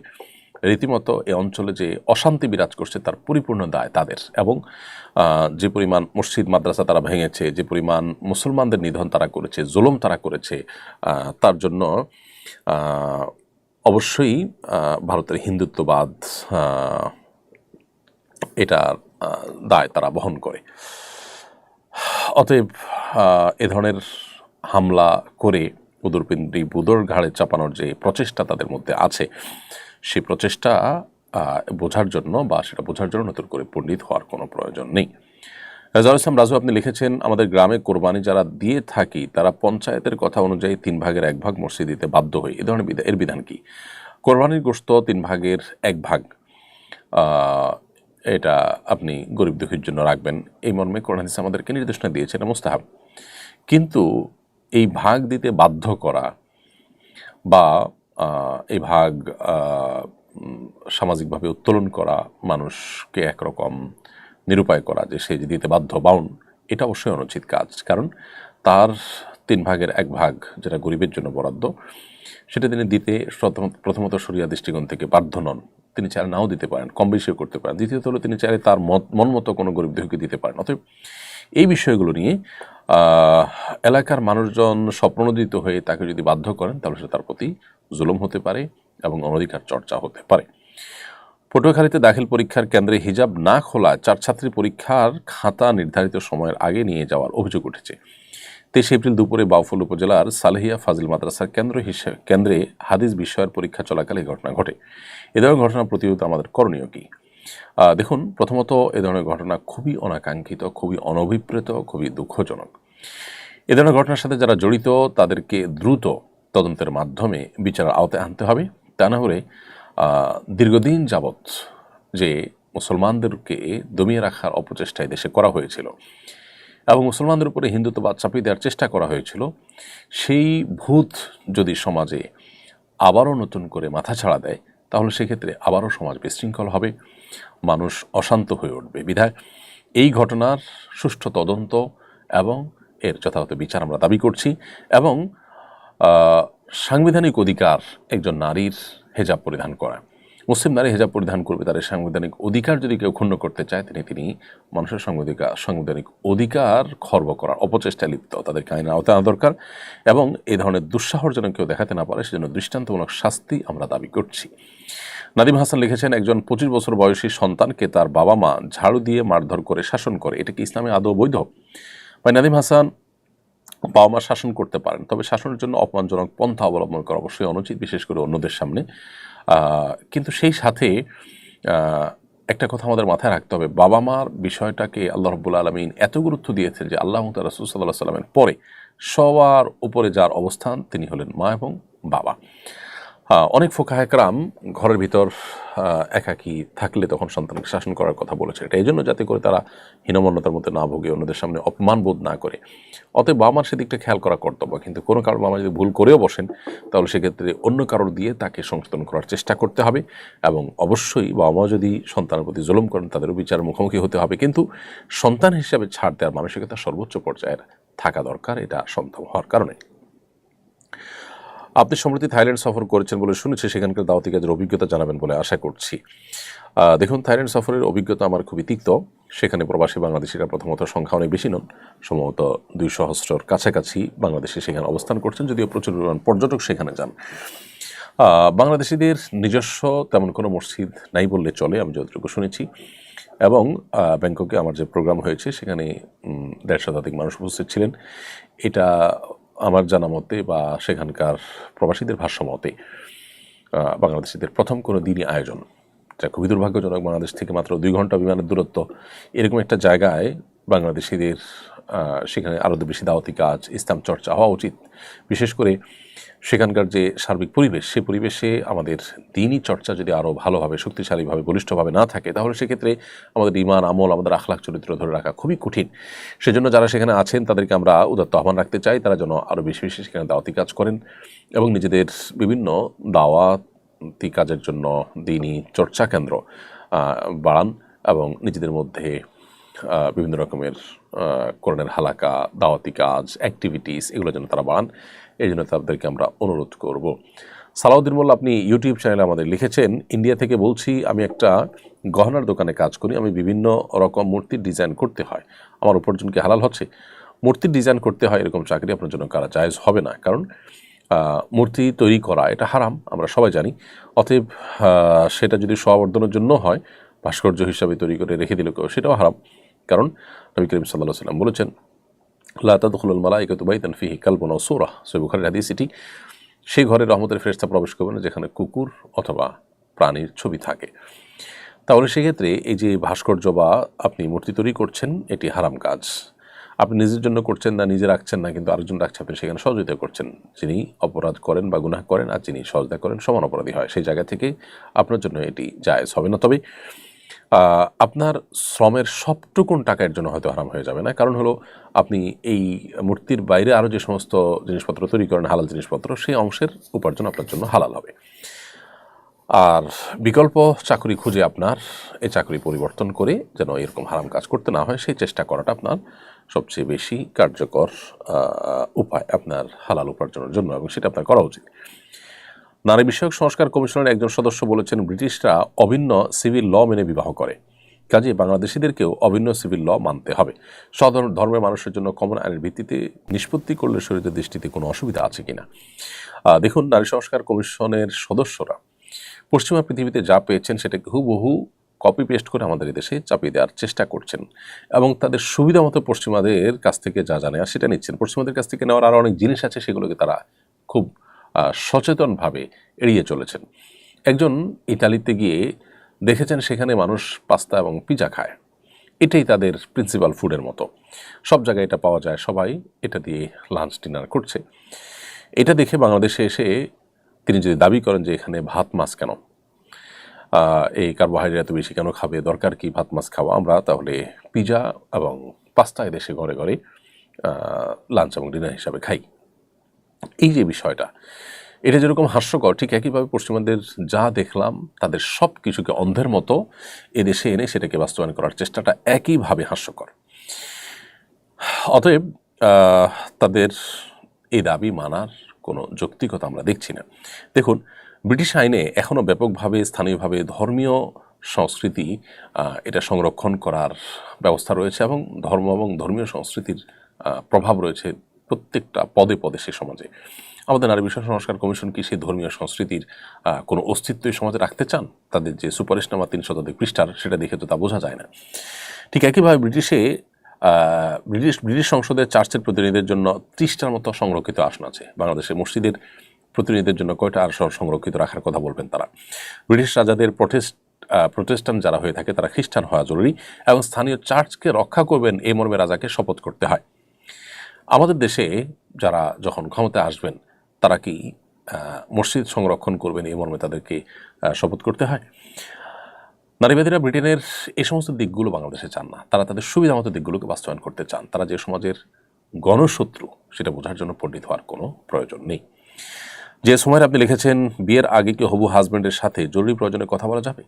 রীতিমতো এ অঞ্চলে যে অশান্তি বিরাজ করছে তার পরিপূর্ণ দায় তাদের। এবং যে পরিমাণ মসজিদ মাদ্রাসা তারা ভেঙেছে, যে পরিমাণ মুসলমানদের নিধন তারা করেছে, জুলুম তারা করেছে, তার জন্য অবশ্যই ভারতের হিন্দুত্ববাদ এটার দায় তারা বহন করে। অতএব এ ধরনের হামলা করে উদরপিণ্ডি বুদর ঘাড়ে চাপানোর যে প্রচেষ্টা তাদের মধ্যে আছে, সেই প্রচেষ্টা বোঝার জন্য নতুন করে পণ্ডিত হওয়ার কোনো প্রয়োজন নেই। রাজাউল ইসলাম রাজু আপনি লিখেছেন, আমাদের গ্রামে কোরবানি যারা দিয়ে থাকি তারা পঞ্চায়েতের কথা অনুযায়ী 3/1 মসজিদ দিতে বাধ্য হই। এ ধরনের এর বিধান কি? কোরবানির গোশত 3/1 এটা আপনি গরিব দুঃখীর জন্য রাখবেন, এই মর্মে কোরআন হাদিস আমাদেরকে নির্দেশনা দিয়েছে, এটা মুস্তাহাব। কিন্তু এই ভাগ দিতে বাধ্য করা বা এই ভাগ সামাজিকভাবে উত্তোলন করা, মানুষকে একরকম নিরুপায় করা যে সে যে দিতে বাধ্য বাউন্ড, এটা অবশ্যই অনুচিত কাজ। কারণ তার 3/1 যেটা গরিবের জন্য বরাদ্দ, সেটা তিনি দিতে প্রথমত শরিয়া দৃষ্টিকোণ থেকে বাধ্য নন। তিনি চাইলে নাও দিতে পারেন, কম বেশিও করতে পারেন। দ্বিতীয়ত হলো, তিনি চাইলে তার মন মতো কোনো গরিব দুঃখীকে দিতে পারেন। অতএব এই বিষয়গুলো নিয়ে এলাকার মানুষজন স্বপ্রণোদিত হয়ে তাকে যদি বাধ্য করেন, তাহলে সেটা তার প্রতি জুলুম হতে পারে এবং অনধিকার চর্চা হতে পারে। পটুয়াখালীতে দাখিল পরীক্ষার কেন্দ্রে হিজাব না খোলা 4 ছাত্রী পরীক্ষার খাতা নির্ধারিত সময়ের আগে নিয়ে যাওয়ার অভিযোগ উঠেছে। 23 এপ্রিল দুপুরে বাউফল উপজেলার সালেহিয়া ফাজিল মাদ্রাসার কেন্দ্রে হাদিস বিষয়ের পরীক্ষা চলাকালে এই ঘটনা ঘটে। এ ধরনের ঘটনা প্রতিরোধ আমাদের করণীয় কি? দেখুন, প্রথমত এ ধরনের ঘটনা খুবই অনাকাঙ্ক্ষিত, খুবই অনভিপ্রেত, খুবই দুঃখজনক। এ ধরনের ঘটনার সাথে যারা জড়িত তাদেরকে দ্রুত তদন্তের মাধ্যমে বিচারের আওতায় আনতে হবে। তা না হলে দীর্ঘদিন যাবৎ যে মুসলমানদেরকে দমিয়ে রাখার অপচেষ্টায় দেশে করা হয়েছিল এবং মুসলমানদের উপরে হিন্দুত্ববাদ চাপিয়ে দেওয়ার চেষ্টা করা হয়েছিল, সেই ভূত যদি সমাজে আবারও নতুন করে মাথাছাড়া দেয়, তাহলে সেক্ষেত্রে আবারও সমাজ বিশৃঙ্খল হবে, মানুষ অশান্ত হয়ে উঠবে। বিধায় এই ঘটনার সুষ্ঠু তদন্ত এবং এর যথাযথ বিচার আমরা দাবি করছি। এবং সাংবিধানিক অধিকার একজন নারীর হেজাব পরিধান করা, মুসলিম নারী হিজাব পরিধান করবে, তাদের সাংবিধানিক অধিকার যদি কেউ ক্ষুণ্ণ করতে চায় তিনি মানুষের সাংবিধানিক অধিকার খর্ব করার অপচেষ্টায় লিপ্ত, তাদেরকে আইনের আওতায় আনা দরকার এবং এই ধরনের দুঃসাহস যেন কেউ দেখাতে না পারে সেজন্য দৃষ্টান্তমূলক শাস্তি আমরা দাবি করছি। নাদিম হাসান লিখেছেন, একজন 25 বছর বয়সী সন্তানকে তার বাবা মা ঝাড়ু দিয়ে মারধর করে শাসন করে, এটা কি ইসলামে আদৌ বৈধ? ভাই নাদিম হাসান, বাবা মা শাসন করতে পারেন, তবে শাসনের জন্য অপমানজনক পন্থা অবলম্বন করা অবশ্যই অনুচিত, বিশেষ করে অন্যদের সামনে। কিন্তু সেই সাথে একটা কথা আমাদের মাথায় রাখতে হবে, বাবা মার বিষয়টাকে আল্লাহ রাব্বুল আলামিন এত গুরুত্ব দিয়েছেন যে আল্লাহ তাআলা রাসূল সাল্লাল্লাহু আলাইহি ওয়াসাল্লামের পরে সবার উপরে যার অবস্থান তিনি হলেন মা এবং বাবা। অনেক ফুকাহা একরাম ঘরের ভিতর একাকী থাকলে তখন সন্তানকে শাসন করার কথা বলেছে, এটা এই জন্য যাতে করে তারা হীনমন্যতার মধ্যে না ভোগে, অন্যদের সামনে অপমান বোধ না করে। অতএব বাবা মার সেদিকটা খেয়াল করা কর্তব্য, কিন্তু কোনো কারণ বাবা যদি ভুল করেও বসেন তাহলে সেক্ষেত্রে অন্য কারোর দিয়ে তাকে সংশোধন করার চেষ্টা করতে হবে এবং অবশ্যই বাবা মা যদি সন্তানের প্রতি জুলুম করেন তাদেরও বিচারের মুখোমুখি হতে হবে, কিন্তু সন্তান হিসাবে ছাড় দেওয়ার মানসিকতা সর্বোচ্চ পর্যায়ের থাকা দরকার, এটা সন্তান হওয়ার কারণে। আপনি সম্প্রতি থাইল্যান্ড সফর করেছেন বলে শুনেছি, সেখানকার দাওয়াতি কাজের অভিজ্ঞতা জানাবেন বলে আশা করছি। দেখুন, থাইল্যান্ড সফরের অভিজ্ঞতা আমার খুবই তিক্ত। সেখানে প্রবাসী বাংলাদেশিরা প্রথমত সংখ্যা অনেক বেশি নন, সম্ভবত 200,000 কাছাকাছি বাংলাদেশি সেখানে অবস্থান করছেন, যদিও প্রচুর পরিমাণ পর্যটক সেখানে যান। বাংলাদেশিদের নিজস্ব তেমন কোনো মসজিদ নাই বললে চলে, আমি যতটুকু শুনেছি। এবং ব্যাংককে আমার যে প্রোগ্রাম হয়েছে সেখানে 150 শতাধিক মানুষ উপস্থিত ছিলেন। এটা আমার জানা মতে বা সেখানকার প্রবাসীদের ভাষ্য মতে বাংলাদেশিদের প্রথম কোনো দিনই আয়োজন, যা খুবই দুর্ভাগ্যজনক। বাংলাদেশ থেকে মাত্র 2 ঘন্টা বিমানের দূরত্ব, এরকম একটা জায়গায় বাংলাদেশিদের সেখানে আরও বেশি দাওয়াতি কাজ, ইসলাম চর্চা হওয়া উচিত। বিশেষ করে সেখানকার যে সার্বিক পরিবেশ, সে পরিবেশে আমাদের দ্বীনি চর্চা যদি আরও ভালোভাবে, শক্তিশালীভাবে, বলিষ্ঠভাবে না থাকে তাহলে সেক্ষেত্রে আমাদের ঈমান, আমল, আমাদের আখলাক চরিত্র ধরে রাখা খুবই কঠিন। সেজন্য যারা সেখানে আছেন তাদেরকে আমরা উদাত্ত আহ্বান রাখতে চাই, তারা যেন আরও বেশি বেশি সেখানে দাওয়াতি কাজ করেন এবং নিজেদের বিভিন্ন দাওয়াতি কাজের জন্য দ্বীনি চর্চা কেন্দ্র বাড়ান এবং নিজেদের মধ্যে বিভিন্ন রকমের কোরআনের হালাকা, দাওয়াতি কাজ, অ্যাক্টিভিটিস এগুলো যেন তারা বাড়ান, এই জন্য তাদেরকে আমরা অনুরোধ করব। সালাউদ্দিন মোল্লা, আপনি ইউটিউব চ্যানেলে আমাদের লিখেছেন, ইন্ডিয়া থেকে বলছি, আমি একটা গহনার দোকানে কাজ করি, আমি বিভিন্ন রকম মূর্তির ডিজাইন করতে হয়, আমার উপার্জন কি হালাল হচ্ছে? মূর্তির ডিজাইন করতে হয় এরকম চাকরি আপনার জন্য করা জায়েজ হবে না, কারণ মূর্তি তৈরি করা এটা হারাম, আমরা সবাই জানি। অতএব সেটা যদি স্ববর্ধনের জন্য হয়, ভাস্কর্য হিসাবে তৈরি করে রেখে দিল কেউ, সেটাও হারাম। কারণ নবী করিম সাল্লাল্লাহু আলাইহি ওয়াসাল্লাম বলেছেন, লা তাদখুলুল মালাইকাতু বাইতান ফীহি কালবুন আও সূরা, সহিহ বুখারীর হাদিস এটি। সেই ঘরে রহমতের ফেরেশতা প্রবেশ করবে না যেখানে কুকুর অথবা প্রাণীর ছবি থাকে। তাহলে সেক্ষেত্রে এই যে ভাস্কর্য বা আপনি মূর্তি তৈরি করছেন, এটি হারাম কাজ। আপনি নিজের জন্য করছেন না, নিজে রাখছেন না, কিন্তু আরেকজন রাখছে, আপনি সেখানে সহযোগিতা করছেন। যিনি অপরাধ করেন বা গুনাহ করেন আর যিনি সহযোগিতা করেন সমান অপরাধী হয়, সেই জায়গা থেকে আপনার জন্য এটি জায়েজ হবে না। তবে আপনার শ্রমের সবটুকুন টাকার জন্য হয়তো হারাম হয়ে যাবে না, কারণ হলো আপনি এই মূর্তির বাইরে আরও যে সমস্ত জিনিসপত্র তৈরি করেন, হালাল জিনিসপত্র, সেই অংশের উপার্জন আপনার জন্য হালাল হবে। আর বিকল্প চাকরি খুঁজে আপনার এই চাকরি পরিবর্তন করে যেন এরকম হারাম কাজ করতে না হয়, সেই চেষ্টা করাটা আপনার সবচেয়ে বেশি কার্যকর উপায় আপনার হালাল উপার্জনের জন্য, এবং সেটা আপনার করা উচিত। নারী বিষয়ক সংস্কার কমিশনের একজন সদস্য বলেছেন, ব্রিটিশরা অভিন্ন সিভিল ল মেনে বিবাহ করে, কাজে বাংলাদেশিদেরকেও অভিন্ন সিভিল ল মানতে হবে। ধর্মের মানুষের জন্য কমন আইনের ভিত্তিতে নিষ্পত্তি করলে শরীয়তের দৃষ্টিতে কোনো অসুবিধা আছে কিনা? দেখুন, নারী সংস্কার কমিশনের সদস্যরা পশ্চিমা পৃথিবীতে যা পেয়েছেন সেটাকে হুবহু কপি পেস্ট করে আমাদের দেশে চাপিয়ে দেওয়ার চেষ্টা করছেন এবং তাদের সুবিধা মতো পশ্চিমাদের কাছ থেকে যা জানে আর সেটা নিচ্ছেন। পশ্চিমাদের কাছ থেকে নেওয়ার আরও অনেক জিনিস আছে, সেগুলোকে তারা খুব সচেতনভাবে এড়িয়ে চলেছেন। একজন ইতালিতে গিয়ে দেখেছেন সেখানে মানুষ পাস্তা এবং পিজা খায়, এটাই তাদের প্রিন্সিপাল ফুডের মতো, সব জায়গায় এটা পাওয়া যায়, সবাই এটা দিয়ে লাঞ্চ ডিনার করছে। এটা দেখে বাংলাদেশে এসে তিনি যদি দাবি করেন যে এখানে ভাত মাছ কেন, এই কার্বোহাইড্রেট এত বেশি কেন খাবে, দরকার কি ভাত মাছ খাওয়া, আমরা তাহলে পিজা এবং পাস্তা এদেশে ঘরে ঘরে লাঞ্চ এবং ডিনার হিসাবে খাই। এই যে বিষয়টা, এটা যেরকম হাস্যকর, ঠিক একইভাবে পশ্চিমাদের যা দেখলাম তাদের সব কিছুকে অন্ধের মতো এদেশে এনে সেটাকে বাস্তবায়ন করার চেষ্টাটা একইভাবে হাস্যকর। অতএব তাদের এই দাবি মানার কোনো যৌক্তিকতা আমরা দেখছি না। দেখুন, ব্রিটিশ আইনে এখনও ব্যাপকভাবে স্থানীয়ভাবে ধর্মীয় সংস্কৃতি এটা সংরক্ষণ করার ব্যবস্থা রয়েছে এবং ধর্ম এবং ধর্মীয় সংস্কৃতির প্রভাব রয়েছে প্রত্যেকটা পদে পদে সে সমাজে। আমাদের নারী বিষয় সংস্কার কমিশন কি সেই ধর্মীয় সংস্কৃতির কোনো অস্তিত্বই সমাজে রাখতে চান? তাদের যে সুপারিশনামা ৩ শতাধিক পৃষ্ঠার, সেটা দেখে তো তা বোঝা যায় না। ঠিক একইভাবে ব্রিটিশ সংসদের চার্চের প্রতিনিধিদের জন্য 30টার মতো সংরক্ষিত আসন আছে। বাংলাদেশে মসজিদের প্রতিনিধিদের জন্য কয়টা আসন সংরক্ষিত রাখার কথা বলবেন তারা? ব্রিটিশ রাজাদের প্রোটেস্ট্যান্ট যারা হয়ে থাকে তারা খ্রিস্টান হওয়া জরুরি এবং স্থানীয় চার্চকে রক্ষা করবেন এই মর্মে রাজাকে শপথ করতে হয়। আমাদের দেশে যারা যখন ক্ষমতায় আসবেন তারা কি মসজিদ সংরক্ষণ করবেন এই মর্মে তাদেরকে শপথ করতে হয়? নারীবাদীরা ব্রিটেনের এই সমস্ত দিকগুলো বাংলাদেশে চান না। তারা তাদের সুবিধা মতো দিকগুলোকে বাস্তবায়ন করতে চান। তারা যে সমাজের গণশত্রু সেটা বোঝার জন্য পণ্ডিত হওয়ার কোনো প্রয়োজন নেই। যে সময় আপনি লিখেছেন, বিয়ের আগে কি হবু হাজব্যান্ডের সাথে জরুরি প্রয়োজনে কথা বলা যাবে?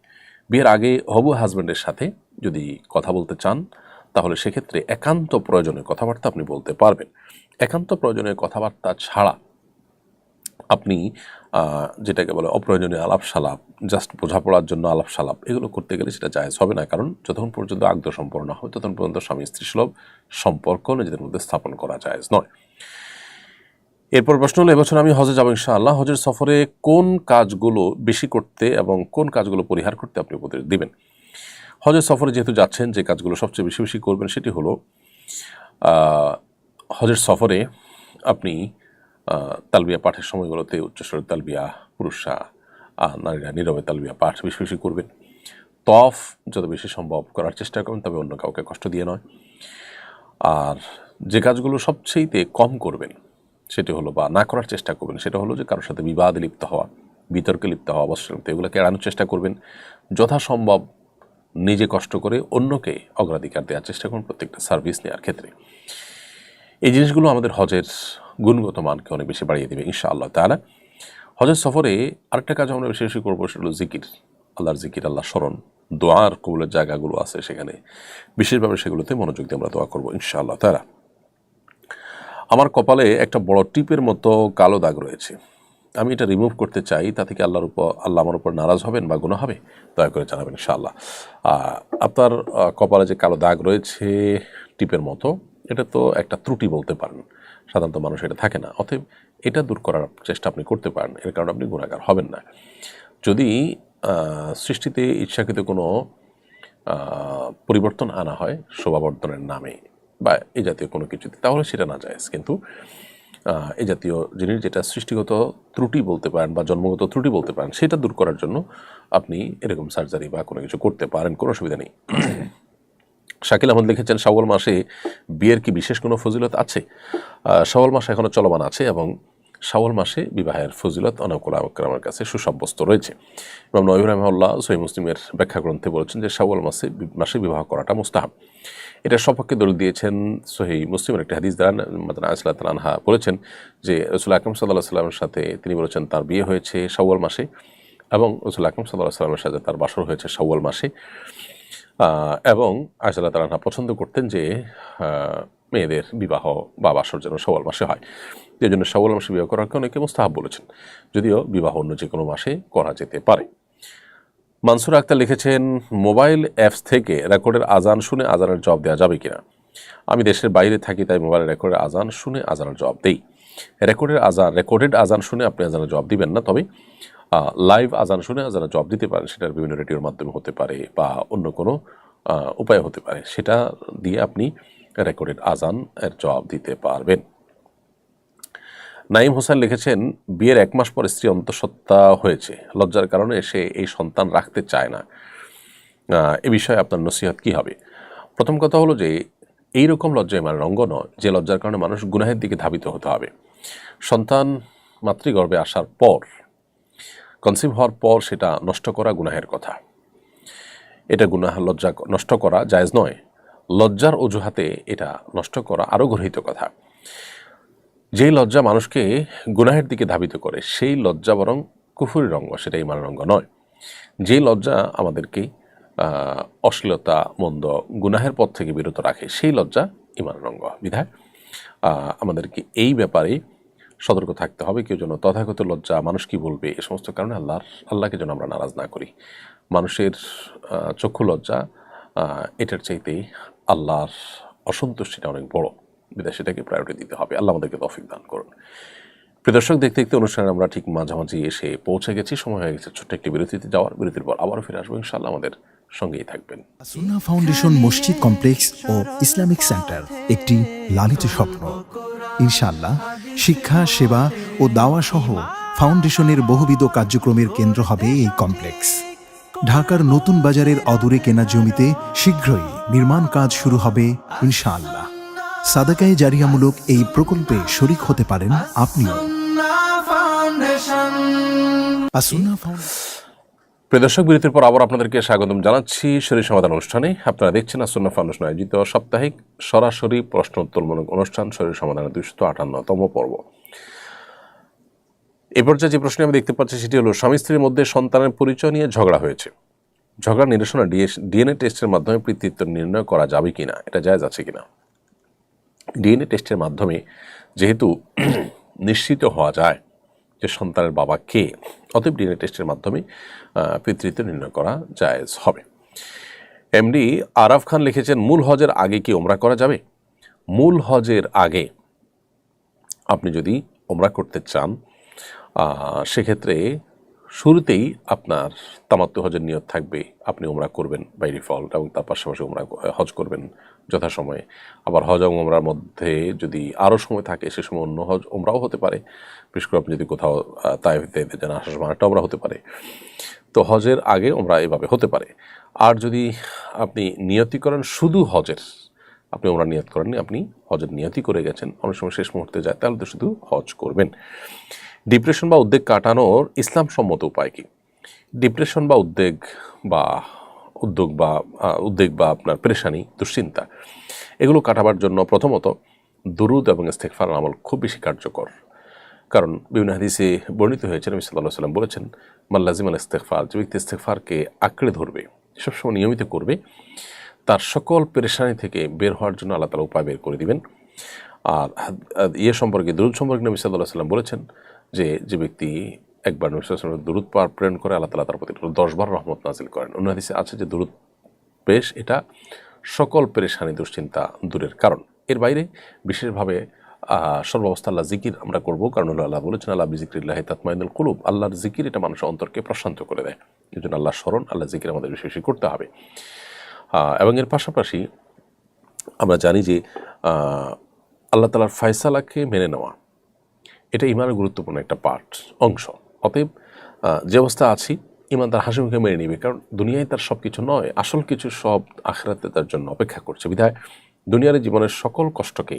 বিয়ের আগে হবু হাজব্যান্ডের সাথে যদি কথা বলতে চান তাহলে সেক্ষেত্রে একান্ত প্রয়োজনে কথাবার্তা আপনি বলতে পারবেন। একান্ত প্রয়োজনে কথাবার্তা ছাড়া আপনি যেটাকে বলে অপ্রয়োজনীয় আলাপসালাপ, জাস্ট বোঝাপড়ার জন্য আলাপসালাপ, এগুলো করতে গেলে সেটা জায়েজ হবে না। কারণ যতক্ষণ পর্যন্ত আগ্ধ সম্পর্ক না হবে ততক্ষণ পর্যন্ত স্বামী স্ত্রী সুলভ সম্পর্ক নিজেদের মধ্যে স্থাপন করা জায়েজ নয়। এরপর প্রশ্ন হলো, এবছর আমি হজে যাব ইনশাআল্লাহ। হজের সফরে কোন কাজগুলো বেশি করতে এবং কোন কাজগুলো পরিহার করতে আপনি উপদেশ দিবেন? হজের সফরে যেহেতু যাচ্ছেন, যে কাজগুলো সবচেয়ে বেশি বেশি করবেন সেটি হলো হজের সফরে আপনি তালবিয়া পাঠের সময়গুলোতে উচ্চস্বরের তালবিয়া, পুরুষরা নারীরা নীরবে তালবিয়া পাঠ বেশি বেশি করবেন। তফ যত বেশি সম্ভব করার চেষ্টা করবেন, তবে অন্য কাউকে কষ্ট দিয়ে নয়। আর যে কাজগুলো সবচেয়েতে কম করবেন সেটি হলো, বা না করার চেষ্টা করবেন, সেটা হলো যে কারোর সাথে বিবাদে লিপ্ত হওয়া, বিতর্কে লিপ্ত হওয়া, অবশ্যই এগুলোকে এড়ানোর চেষ্টা করবেন। যথাসম্ভব নিজে কষ্ট করে অন্যকে অগ্রাধিকার দেওয়ার চেষ্টা করুন প্রত্যেকটা সার্ভিস নেওয়ার ক্ষেত্রে। এই জিনিসগুলো আমাদের হজের গুণগত মানকে অনেক বেশি বাড়িয়ে দেবে ইনশাআল্লাহ তাআলা। হজের সফরে আরেকটা কাজ আমরা বেশি বেশি করবো, সেটা হলো জিকির, আল্লাহর জিকির, আল্লাহ স্মরণ, দোয়ার কবুলের জায়গাগুলো আছে সেখানে বিশেষভাবে সেগুলোতে মনোযোগ দিয়ে আমরা দোয়া করবো ইনশাআল্লাহ তাআলা। আমার কপালে একটা বড় টিপের মতো কালো দাগ রয়েছে, আমি এটা রিমুভ করতে চাই, তা থেকে আল্লাহ আমার উপর নারাজ হবেন বা গুনাহ হবে? দয়া করে জানাবেন ইনশাআল্লাহ। আপনার কপালে যে কালো দাগ রয়েছে টিপের মতো, এটা তো একটা ত্রুটি বলতে পারেন, সাধারণত মানুষ এটা থাকে না। অতএব এটা দূর করার চেষ্টা আপনি করতে পারেন, এর কারণে আপনি গুনাহগার হবেন না। যদি সৃষ্টিতে ইচ্ছাকৃত কোনো পরিবর্তন আনা হয় শোভাবর্ধনের নামে বা এই জাতীয় কোনো কিছুতে, তাহলে সেটা না জায়েজ। কিন্তু এই জাতীয় জিনিস যেটা সৃষ্টিগত ত্রুটি বলতে পারেন বা জন্মগত ত্রুটি বলতে পারেন, সেটা দূর করার জন্য আপনি এরকম সার্জারি বা কোনো কিছু করতে পারেন, কোনো অসুবিধা নেই। শাকিল আহমদ লিখেছেন, শাওয়াল মাসে বিয়ের কি বিশেষ কোনো ফজিলত আছে? শাওয়াল মাস এখনও চলমান আছে এবং শাওয়াল মাসে বিবাহের ফজিলত অনেক ওলামার কাছে সুসাব্যস্ত রয়েছে। ইমাম নবী রাহিমাহুল্লাহ সহিহ মুসলিমের ব্যাখ্যা গ্রন্থে বলেছেন যে শাওয়াল মাসে বিবাহ করাটা মুস্তাহাব। এটার সপক্ষে দলিল দিয়েছেন সহিহ মুসলিমের একটি হাদিস দ্বারা। মাদানা আয়েশা রাদিয়াল্লাহু আনহা বলেছেন যে রাসূল আকরাম সাল্লাল্লাহু আলাইহি ওয়াসাল্লামের সাথে তিনি বলেছেন তার বিয়ে হয়েছে শাওয়াল মাসে এবং রাসূল আকরাম সাল্লাল্লাহু আলাইহি ওয়াসাল্লামের সাথে তার বাসর হয়েছে শাওয়াল মাসে। এবং আয়েশা রাদিয়াল্লাহু আনহা পছন্দ করতেন যে মেয়েদের বিবাহ বা বাসর যেন শাওয়াল মাসে হয়। এই জন্য শাওয়াল মাসে বিবাহ করাকে অনেকে মুস্তাহাব বলেছেন, যদিও বিবাহ অন্য যে কোনো মাসে করা যেতে পারে। মানসুর আক্তার লিখেছেন, মোবাইল অ্যাপস থেকে রেকর্ডের আজান শুনে আজানের জবাব দেওয়া যাবে কিনা? আমি দেশের বাইরে থাকি, তাই মোবাইলের রেকর্ডের আজান শুনে আজানের জবাব দেই। রেকর্ডেড আজান শুনে আপনি আজানের জবাব দিবেন না, তবে লাইভ আজান শুনে আজানের জবাব দিতে পারেন। সেটার বিভিন্ন রেডিওর মাধ্যমে হতে পারে বা অন্য কোনো উপায় হতে পারে, সেটা দিয়ে আপনি রেকর্ডেড আজান এর জবাব দিতে পারবেন। নাইম হোসেন লিখেছেন, বিয়ের 1 মাস পর স্ত্রী অন্তঃসত্ত্বা হয়েছে, লজ্জার কারণে সে এই সন্তান রাখতে চায় না, এ বিষয়ে আপনার নসিহত কী হবে? প্রথম কথা হলো যে এইরকম লজ্জা ইমানের অঙ্গ নয় যে লজ্জার কারণে মানুষ গুনাহের দিকে ধাবিত হতে হবে। সন্তান মাতৃগর্ভে আসার পর, কনসিভ হওয়ার পর সেটা নষ্ট করা গুনাহের কথা। এটা গুনাহ, লজ্জা নষ্ট করা জায়েজ নয়। লজ্জার অজুহাতে এটা নষ্ট করা আরও গর্হিত কথা। যেই লজ্জা মানুষকে গুনাহের দিকে ধাবিত করে সেই লজ্জা বরং কুফুরির অঙ্গ, সেটা ইমানের অঙ্গ নয়। যেই লজ্জা আমাদেরকে অশ্লীলতা, মন্দ, গুনাহের পথ থেকে বিরত রাখে সেই লজ্জা ইমানের অঙ্গ। বিধায় আমাদেরকে এই ব্যাপারে সতর্ক থাকতে হবে। কেউ যেন তথাগত লজ্জা, মানুষ কি বলবে, এ সমস্ত কারণে আল্লাহকে যেন আমরা নারাজ না করি। মানুষের চক্ষু লজ্জা এটার চাইতেই আল্লাহর অসন্তুষ্টিটা অনেক বড়, বিধায় সেটাকে প্রায়োরিটি দিতে হবে। আল্লাহ আমাদেরকে তৌফিক দান করুন। প্রিয় দর্শক, দেখতে দেখতে অনুষ্ঠানে আমরা ঠিক মাঝামাঝি এসে পৌঁছে গেছি। সময় হয়ে গেছে ছোট্ট একটি বিরতিতে যাওয়ার। বিরতির পর আবারও ফিরে আসবো ইনশাআল্লাহ। আমাদের সঙ্গেই থাকবেন। সুন্নাহ ফাউন্ডেশন মসজিদ কমপ্লেক্স ও ইসলামিক সেন্টার একটি লালিত স্বপ্ন। ইনশাআল্লাহ শিক্ষা, সেবা ও দাওয়া সহ ফাউন্ডেশনের বহুবিধ কার্যক্রমের কেন্দ্র হবে এই কমপ্লেক্স। ঢাকার নতুন বাজারের অদূরে কেনা জমিতে শীঘ্রই নির্মাণ কাজ শুরু হবে ইনশাআল্লাহ। সাদাকায়ে জারিয়ামূলক এই প্রকল্পে শরিক হতে পারেন আপনিও। আসুন্নাহ ফাউন্ডেশন। প্রিয় দর্শক, বিরতির পর আবার আপনাদেরকে স্বাগতম জানাচ্ছি শরীর সমাধান অনুষ্ঠানে। আপনারা দেখছেন আসুন্নাহ ফাউন্ডেশন আয়োজিত সাপ্তাহিক সরাসরি প্রশ্ন উত্তরমূলক অনুষ্ঠান শরীর সমাধানের 258তম পর্ব। এ পর্যায়ে যে প্রশ্ন আমি দেখতে পাচ্ছি সেটি হলো, স্বামী স্ত্রীর মধ্যে সন্তানের পরিচয় নিয়ে ঝগড়া হয়েছে। ঝগড়া নিরসনে ডিএনএ টেস্টের মাধ্যমে পিতৃত্ব নির্ণয় করা যাবে কিনা, এটা জায়েজ আছে কিনা? ডিএনএ টেস্টের মাধ্যমে যেহেতু নিশ্চিত হওয়া যায় যে সন্তানের বাবা কে, অতএব ডিএনএ টেস্টের মাধ্যমে পিতৃত্ব নির্ণয় করা জায়েজ হবে। এমডি আরাফ খান লিখেছেন, মূল হজের আগে কি ওমরা করা যাবে? মূল হজের আগে আপনি যদি ওমরা করতে চান, সেক্ষেত্রে শুরুতেই আপনার তামাত্তু হজের নিয়ত থাকবে, আপনি ওমরা করবেন বাই ডিফল্ট, এবং তার পাশাপাশি ওমরা হজ করবেন যথাসময়ে। আবার হজ এবং ওমরার মধ্যে যদি আরও সময় থাকে, সে সময় অন্য হজ ওমরাও হতে পারে। বিশেষ করে আপনি যদি কোথাও তাইফে যেন আসার সময় একটা ওমরা হতে পারে। তো হজের আগে ওমরা এভাবে হতে পারে। আর যদি আপনি নিয়তি করেন শুধু হজের, আপনি ওমরা নিয়ত করেননি, আপনি হজের নিয়তি করে গেছেন, অনেক সময় শেষ মুহূর্তে যায়, তাহলে তো শুধু হজ করবেন। ডিপ্রেশন বা উদ্বেগ কাটানোর ইসলাম সম্মত উপায় কি? ডিপ্রেশন বা উদ্বেগ বা আপনার পেরেশানি, দুশ্চিন্তা, এগুলো কাটাবার জন্য প্রথমত দুরুদ এবং ইস্তেগফার আমল খুব বেশি কার্যকর। কারণ বিভিন্ন হাদিসে বর্ণিত হয়েছে, নবী সাল্লাল্লাহু আলাইহি ওয়াসাল্লাম বলেছেন, মান লাজিমাল ইস্তেগফার, যে ব্যক্তি ইস্তেগফারকে আঁকড়ে ধরবে, সবসময় নিয়মিত করবে, তার সকল পেরেশানি থেকে বের হওয়ার জন্য আল্লাহ তাআলা উপায় বের করে দিবেন। আর সম্পর্কে, দুরুদ সম্পর্কে নবী সাল্লাল্লাহু আলাইহি ওয়াসাল্লাম বলেছেন যে ব্যক্তি একবার নবী সাল্লাল্লাহু আলাইহি ওয়াসাল্লাম দুরুদ পাঠ প্রেরণ করে, আল্লাহ তাআলা তার প্রতি 10 বার রহমত নাজিল করেন। অন্য হাদিসে আছে যে দুরুদ পেশ এটা সকল পেরেশানি, দুশ্চিন্তা দূরের কারণ। এর বাইরে বিশেষভাবে সর্বাবস্থা আল্লাহ জিকির আমরা করব, কারণ আল্লাহ বলেছেন, আল্লাহ বিজিক্রিল্লাহি তাতমাইনুল কুলুব, আল্লাহর জিকির এটা মানুষের অন্তরকে প্রশান্ত করে দেয়। এই জন্য আল্লাহ স্মরণ, আল্লাহ জিকির আমাদের বেশি বেশি করতে হবে। এবং এর পাশাপাশি আমরা জানি যে আল্লাহ তাআলার ফয়সালাকে মেনে নেওয়া, এটা ইমানের গুরুত্বপূর্ণ একটা অংশ। অতএব যে অবস্থা আছি, ইমানদার হাসি মুখে মেনে নিবে, কারণ দুনিয়ায় তার সব কিছু নয়, আসল কিছু সব আখিরাতে তার জন্য অপেক্ষা করছে। বিধায় দুনিয়ার জীবনের সকল কষ্টকে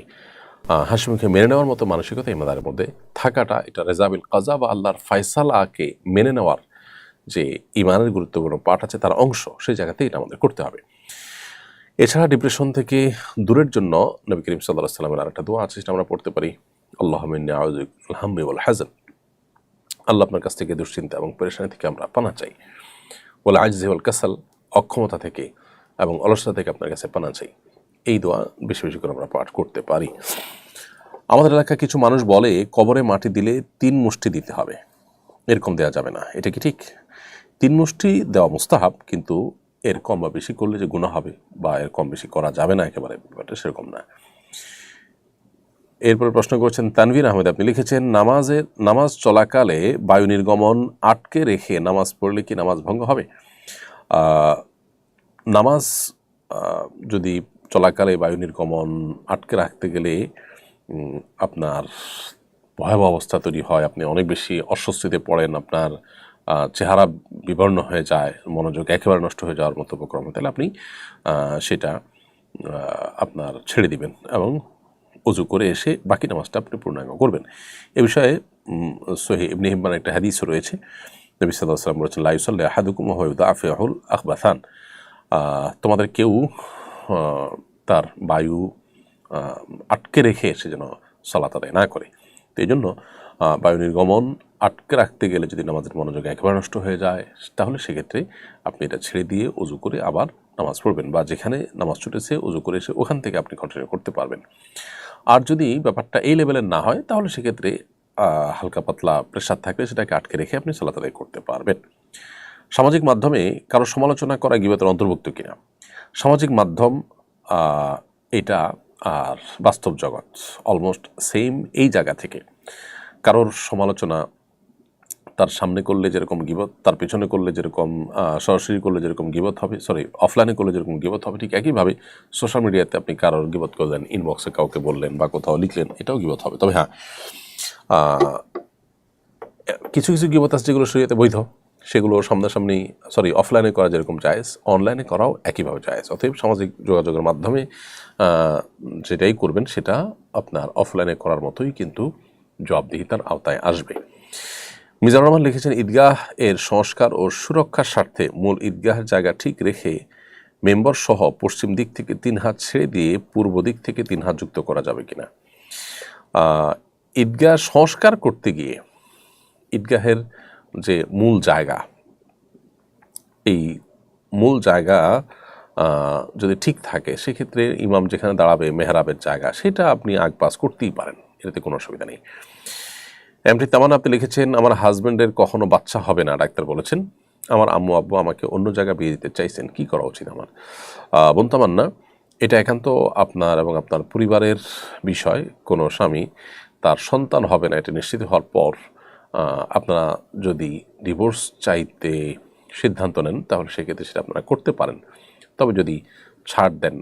হাসি মুখে মেনে নেওয়ার মতো মানসিকতা ইমানদারের মধ্যে থাকাটা, এটা রেজাবিল কাজা বা আল্লাহর ফয়সালাকে মেনে নেওয়ার যে ইমানের গুরুত্বপূর্ণ পার্ট আছে, তার অংশ, সেই জায়গাতে এটা আমাদের করতে হবে। এছাড়া ডিপ্রেশন থেকে দূরের জন্য নবী করিম সাল্লাল্লাহু আলাইহি ওয়াসাল্লামের আরেকটা দোয়া আছে, সেটা আমরা পড়তে পারি, আল্লাহুম্মা ইন্নী আউযু বিকাল হাম্মি ওয়াল হাযান। আল্লাহ আপনার কাছ থেকে দুশ্চিন্তা এবং পেরেশানি থেকে আমরা পানা চাই। ওয়াল আজজি ওয়াল কাসাল, অক্ষমতা থেকে এবং অলসতা থেকে আপনার কাছে পানা চাই। এই দোয়া বেশি বেশি করে আমরা পাঠ করতে পারি। আমাদের এলাকায় কিছু মানুষ বলে, কবরে মাটি দিলে 3 মুষ্টি দিতে হবে, এরকম দেওয়া যাবে না। এটা কি ঠিক? 3 মুষ্টি দেওয়া মুস্তাহাব, কিন্তু এর কম বা বেশি করলে যে গুনাহ হবে, বা এর কম বেশি করা যাবে না একেবারে, ব্যাপারটা সেরকম না। এরপরে প্রশ্ন করছেন তানভীর আহমেদ, আপনি লিখেছেন, নামাজ চলাকালে বায়ু নির্গমন আটকে রেখে নামাজ পড়লে কি নামাজ ভঙ্গ হবে? নামাজ যদি চলাকালে বায়ু নির্গমন আটকে রাখতে গেলে আপনার ভয়াবহ অবস্থা তৈরি হয়, আপনি অনেক বেশি অস্বস্তিতে পড়েন, আপনার চেহারা বিবর্ণ হয়ে যায়, মনোযোগ একেবারে নষ্ট হয়ে যাওয়ার মতো উপক্রম, তাহলে আপনি সেটা আপনার ছেড়ে দিবেন এবং উজু করে এসে বাকি নামাজটা আপনি পূর্ণাঙ্গ করবেন। এ বিষয়ে সহিহ ইবনে হিব্বানের একটা হাদিস রয়েছে, নবী সাল্লাল্লাহু আলাইহি ওয়াসাল্লাম বলেছেন, লা ইউসাল্লি আহাদুকুম ওয়া ইউদাফিউল আখবাসান, তোমাদের কেউ তার বায়ু আটকে রেখে সে যেন সালাত আদায় না করে। তো এই জন্য বায়ু নির্গমন আটকে রাখতে গেলে যদি নামাজের মনোযোগ একেবারে নষ্ট হয়ে যায়, তাহলে সেক্ষেত্রে আপনি এটা ছেড়ে দিয়ে উজু করে আবার নামাজ পড়বেন, বা যেখানে নামাজ ছুটেছে উজু করে এসে ওখান থেকে আপনি কন্টিনিউ করতে পারবেন। আর যদি ব্যাপারটা এই লেভেলের না হয়, তাহলে সেক্ষেত্রে হালকা পাতলা প্রেশার থাকলে সেটাকে আটকে রেখে আপনি সালাত আদায় করতে পারবেন। সামাজিক মাধ্যমে কারো সমালোচনা করা গীবতের অন্তর্ভুক্ত কিনা? সামাজিক মাধ্যম এটা আর বাস্তব জগৎ অলমোস্ট সেম। এই জায়গা থেকে কারোর সমালোচনা তার সামনে করলে যেরকম গীবত, তার পেছনে করলে যেরকম সরাসরি করলে যেরকম গীবত হবে, অফলাইনে করলে যেরকম গীবত হবে, ঠিক একইভাবে সোশ্যাল মিডিয়াতে আপনি কারোর গীবত করলেন, ইনবক্সে কাউকে বললেন বা কোথাও লিখলেন, এটাও গীবত হবে। তবে হ্যাঁ, কিছু কিছু গীবত আছে যেগুলো শরীয়তে বৈধ, সেগুলো সামনাসামনি অফলাইনে করা যেরকম জায়েজ, অনলাইনে করাও একইভাবে জায়েজ। অতএব সামাজিক যোগাযোগের মাধ্যমে যেটাই করবেন সেটা আপনার অফলাইনে করার মতোই কিন্তু জবাবদিহিতার আওতায় আসবে। মিজানুর রহমান লিখেছেন, ঈদগাহ এর সংস্কার ও সুরক্ষার স্বার্থে মূল ঈদগাহের জায়গা ঠিক রেখে মেম্বার সহ পশ্চিম দিক থেকে 3 হাত ছেড়ে দিয়ে পূর্ব দিক থেকে 3 হাত যুক্ত করা যাবে কিনা? ঈদগাহ সংস্কার করতে গিয়ে ঈদগাহের যে মূল জায়গা, এই মূল জায়গা যদি ঠিক থাকে সেক্ষেত্রে ইমাম যেখানে দাঁড়াবে মেহরাবের জায়গা, সেটা আপনি আগপাস করতেই পারেন, এটাতে কোনো অসুবিধা নেই। এমটি তামান্না আপনি লিখেছেন, আমার হাজব্যান্ডের কখনো বাচ্চা হবে না, ডাক্তার বলেছেন। আমার আম্মু আব্বু আমাকে অন্য জায়গায় বিয়ে দিতে চাইছেন, কি করা উচিত আমার? বোন তামান্না, এটা একান্ত আপনার এবং আপনার পরিবারের বিষয়। কোনো স্বামী তার সন্তান হবে না এটা নিশ্চিত হওয়ার পর আপনারা যদি ডিভোর্স চাইতে সিদ্ধান্ত নেন তাহলে সেক্ষেত্রে সেটা আপনারা করতে পারেন। তবে যদি ছাড় দেন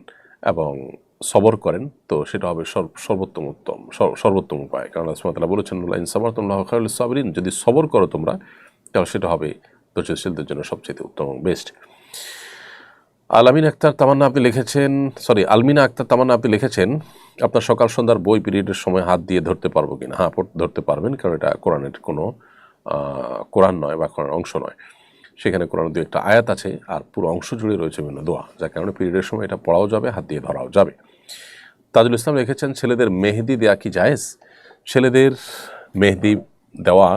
এবং সবর করেন তো সেটা হবে সর্বোত্তম উপায়। কারণ আল্লাহ সুবহানাহু ওয়া তাআলা বলেছেন, লাইন সাবারতুম লাহু খায়রুল লিস-সাবিরিন, যদি সবর করো তোমরা তাহলে সেটা হবে ধৈর্যশীলদের জন্য সবচেয়ে উত্তম এবং বেস্ট। আলমিনা আক্তার তামান্না আপনি লিখেছেন, আপনার সকাল সন্ধ্যার বই পিরিয়ডের সময় হাত দিয়ে ধরতে পারবো কিনা? হ্যাঁ, ধরতে পারবেন, কারণ এটা কোরআনের কোনো কোরআন নয় বা কোরআনের অংশ নয়। সেখানে কোরআনের 2-1টা আয়াত আছে আর পুরো অংশ জুড়ে রয়েছে বিভিন্ন দোয়া, যার কারণে পিরিয়ডের সময় এটা পড়াও যাবে, হাত দিয়ে ধরাও যাবে। তাজুল ইসলাম লিখেছেন, ছেলেদের মেহেদি দেওয়া কি জায়েজ? ছেলেদের মেহেদি দেওয়া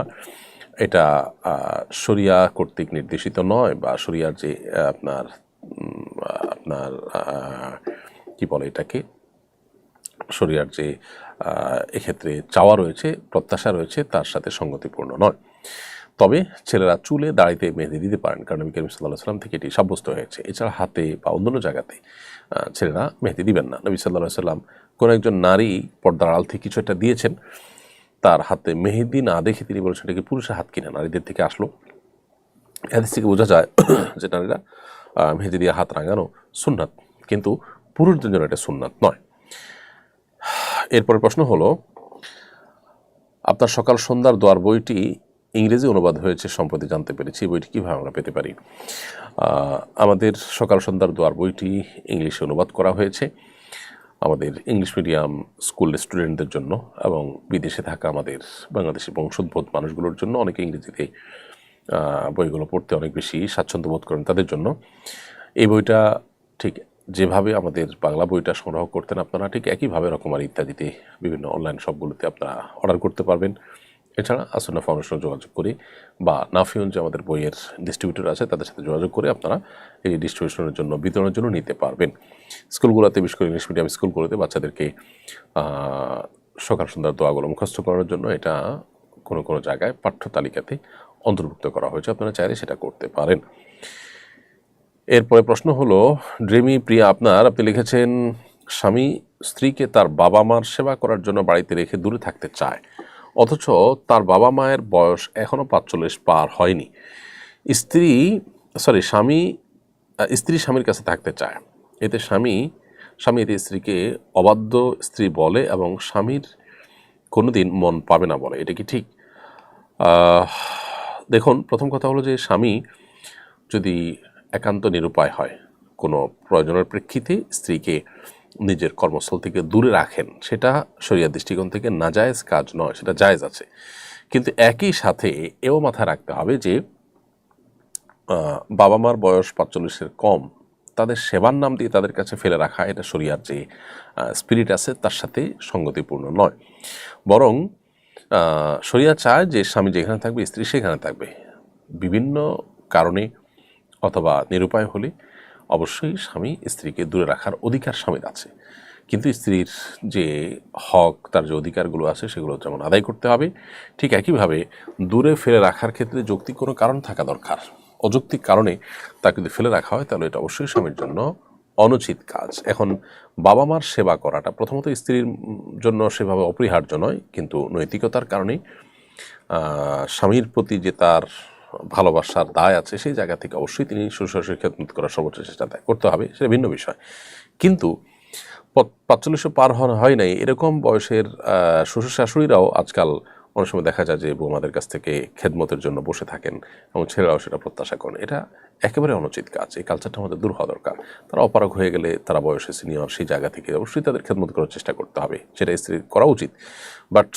এটা শরিয়া কর্তৃক নির্দেশিত নয়, বা শরিয়ার যে আপনার কি বলে এটাকে, শরিয়ার যে এক্ষেত্রে চাওয়া রয়েছে, প্রত্যাশা রয়েছে, তার সাথে সঙ্গতিপূর্ণ নয়। তবে ছেলেরা চুলে দাড়িতে মেহেদি দিতে পারেন, কারণ নবী করিম সাল্লাল্লাহু আলাইহি ওয়াসাল্লাম থেকে এটি সাব্যস্ত হয়েছে। এছাড়া হাতে বা অন্যান্য জায়গাতে ছেলেরা মেহেদি দিবেন না। নবী সাল্লাল্লাহু আলাইহি ওয়াসাল্লাম কোনো একজন নারী পর্দার আড়াল থেকে কিছু একটা দিয়েছেন, তার হাতে মেহেদি না দেখে তিনি বলেছেন এটা কি পুরুষের হাত কিনা, নারীদের থেকে আসলো। হাদিস থেকে বোঝা যায় যে নারীরা মেহেদি দিয়ে হাত রাঙানো সুন্নাত, কিন্তু পুরুষদের জন্য এটা সুন্নাত নয়। এরপরের প্রশ্ন হলো, আপনার সকাল সন্ধ্যার দোয়ার বইটি ইংরেজি অনুবাদ হয়েছে সম্প্রতি জানতে পেরেছি, বইটি কীভাবে আমরা পেতে পারি? আমাদের সকাল সন্ধ্যার দোয়ার বইটি ইংলিশে অনুবাদ করা হয়েছে আমাদের ইংলিশ মিডিয়াম স্কুল স্টুডেন্টদের জন্য এবং বিদেশে থাকা আমাদের বাংলাদেশি বংশোদ্ভূত মানুষগুলোর জন্য। অনেকে ইংরেজিতে বইগুলো পড়তে অনেক বেশি স্বাচ্ছন্দ্য বোধ করেন, তাদের জন্য এই বইটা ঠিক যেভাবে আমাদের বাংলা বইটা সংগ্রহ করতেন আপনারা, ঠিক একইভাবে রকমারি ইত্যাদিতে বিভিন্ন অনলাইন শপগুলোতে আপনারা অর্ডার করতে পারবেন। এছাড়া আসন্না ফাউন্ডেশনে যোগাযোগ করে বা নাফিউন যে আমাদের বইয়ের ডিস্ট্রিবিউটর আছে তাদের সাথে যোগাযোগ করে আপনারা এই ডিস্ট্রিবিউশনের জন্য, বিতরণের জন্য নিতে পারবেন। স্কুলগুলোতে, বিশেষ করে ইংলিশ মিডিয়াম স্কুলগুলোতে বাচ্চাদেরকে সকাল সন্ধ্যার দোয়াগুলো মুখস্থ করার জন্য এটা কোনো কোনো জায়গায় পাঠ্য তালিকাতে অন্তর্ভুক্ত করা হয়েছে, আপনারা চাইলে সেটা করতে পারেন। এরপরে প্রশ্ন হলো, ড্রিমি প্রিয়া আপনি লিখেছেন, স্বামী স্ত্রীকে তার বাবা মার সেবা করার জন্য বাড়িতে রেখে দূরে থাকতে চায়, অথচ তার বাবা মায়ের বয়স এখনও 45 পার হয়নি। স্ত্রী স্বামীর কাছে থাকতে চায়, এতে স্বামী এতে স্ত্রীকে অবাধ্য স্ত্রী বলে এবং স্বামীর কোনোদিন মন পাবে না বলে, এটা কি ঠিক? দেখুন, প্রথম কথা হলো যে স্বামী যদি একান্ত নিরুপায় হয়, কোনো প্রয়োজনের প্রেক্ষিতে স্ত্রীকে নিজের কর্মস্থল থেকে দূরে রাখেন, সেটা শরিয়ার দৃষ্টিকোণ থেকে নাজায়েজ কাজ নয়, সেটা জায়েজ আছে। কিন্তু একই সাথে এও মাথায় রাখতে হবে যে বাবা মার বয়স 45-এর কম, তাদের সেবার নাম দিয়ে তাদের কাছে ফেলে রাখা, এটা শরিয়ার যে স্পিরিট আছে তার সাথে সঙ্গতিপূর্ণ নয়। বরং শরিয়া চায় যে স্বামী যেখানে থাকবে স্ত্রী সেখানে থাকবে। বিভিন্ন কারণে অথবা নিরুপায় হলে অবশ্যই স্বামী স্ত্রীকে দূরে রাখার অধিকার স্বামীর আছে। কিন্তু স্ত্রীর যে হক, তার যে অধিকারগুলো আছে সেগুলো যেমন আদায় করতে হবে, ঠিক একইভাবে দূরে ফেলে রাখার ক্ষেত্রে যৌক্তিক কোনো কারণ থাকা দরকার। অযৌক্তিক কারণে তাকে যদি ফেলে রাখা হয় তাহলে এটা অবশ্যই স্বামীর জন্য অনুচিত কাজ। এখন বাবা মার সেবা করাটা প্রথমত স্ত্রীর জন্য সেভাবে অপরিহার্য নয়, কিন্তু নৈতিকতার কারণেই স্বামীর প্রতি যে তার ভালোবাসার দায় আছে সেই জায়গা থেকে অবশ্যই তিনি শ্বশুর-শাশুড়ির খেদমত করার সর্বোচ্চ চেষ্টা করতে হবে, সেটা ভিন্ন বিষয়। কিন্তু ৪৫ পার হয় নাই এরকম বয়সের শ্বশুর শাশুড়িরাও আজকাল অনেক সময় দেখা যায় যে বৌমাদের কাছ থেকে খেদমতের জন্য বসে থাকেন এবং ছেলেরাও সেটা প্রত্যাশা করেন। এটা একেবারে অনুচিত কাজ। এই কালচারটা আমাদের দূর হওয়া দরকার। তারা অপারগ হয়ে গেলে, তারা বয়সে সিনিয়র, সেই জায়গা থেকে অবশ্যই তাদের খেদমত করার চেষ্টা করতে হবে, সেটা স্ত্রীর করা উচিত। বাট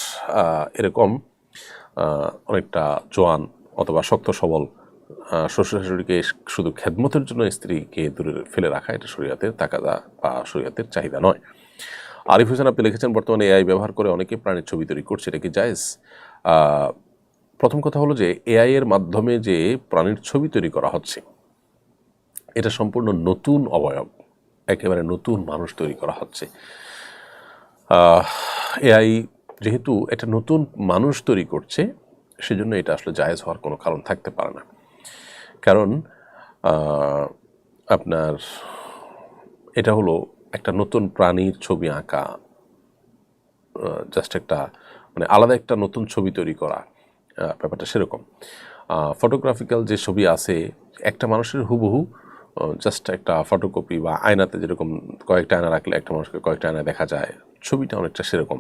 এরকম অনেকটা জোয়ান অথবা শক্ত সবল শ্বশুর শাশুড়িকে শুধু খেদমতের জন্য স্ত্রীকে দূরে ফেলে রাখা, এটা শরীয়তের তাকাদা বা শরীয়তের চাহিদা নয়। আরিফ হোসেন আপনি লিখেছেন, বর্তমানে এআই ব্যবহার করে অনেকে প্রাণীর ছবি তৈরি করছে, এটা কি জায়েজ? প্রথম কথা হলো যে এআই এর মাধ্যমে যে প্রাণীর ছবি তৈরি করা হচ্ছে এটা সম্পূর্ণ নতুন অবয়ব, একেবারে নতুন মানুষ তৈরি করা হচ্ছে। এআই যেহেতু একটা নতুন মানুষ তৈরি করছে, সেজন্য এটা আসলে জায়েজ হওয়ার কোনো কারণ থাকতে পারে না। কারণ আপনার এটা হলো একটা নতুন প্রাণীর ছবি আঁকা, জাস্ট একটা মানে আলাদা একটা নতুন ছবি তৈরি করা, ব্যাপারটা সেরকম। ফটোগ্রাফিক্যাল যে ছবি আছে একটা মানুষের হুবহু জাস্ট একটা ফটোকপি বা আয়নাতে যেরকম কয়েকটা আয়না রাখলে একটা মানুষকে কয়েকটা আয়না দেখা যায়, ছবিটা অনেকটা সেরকম।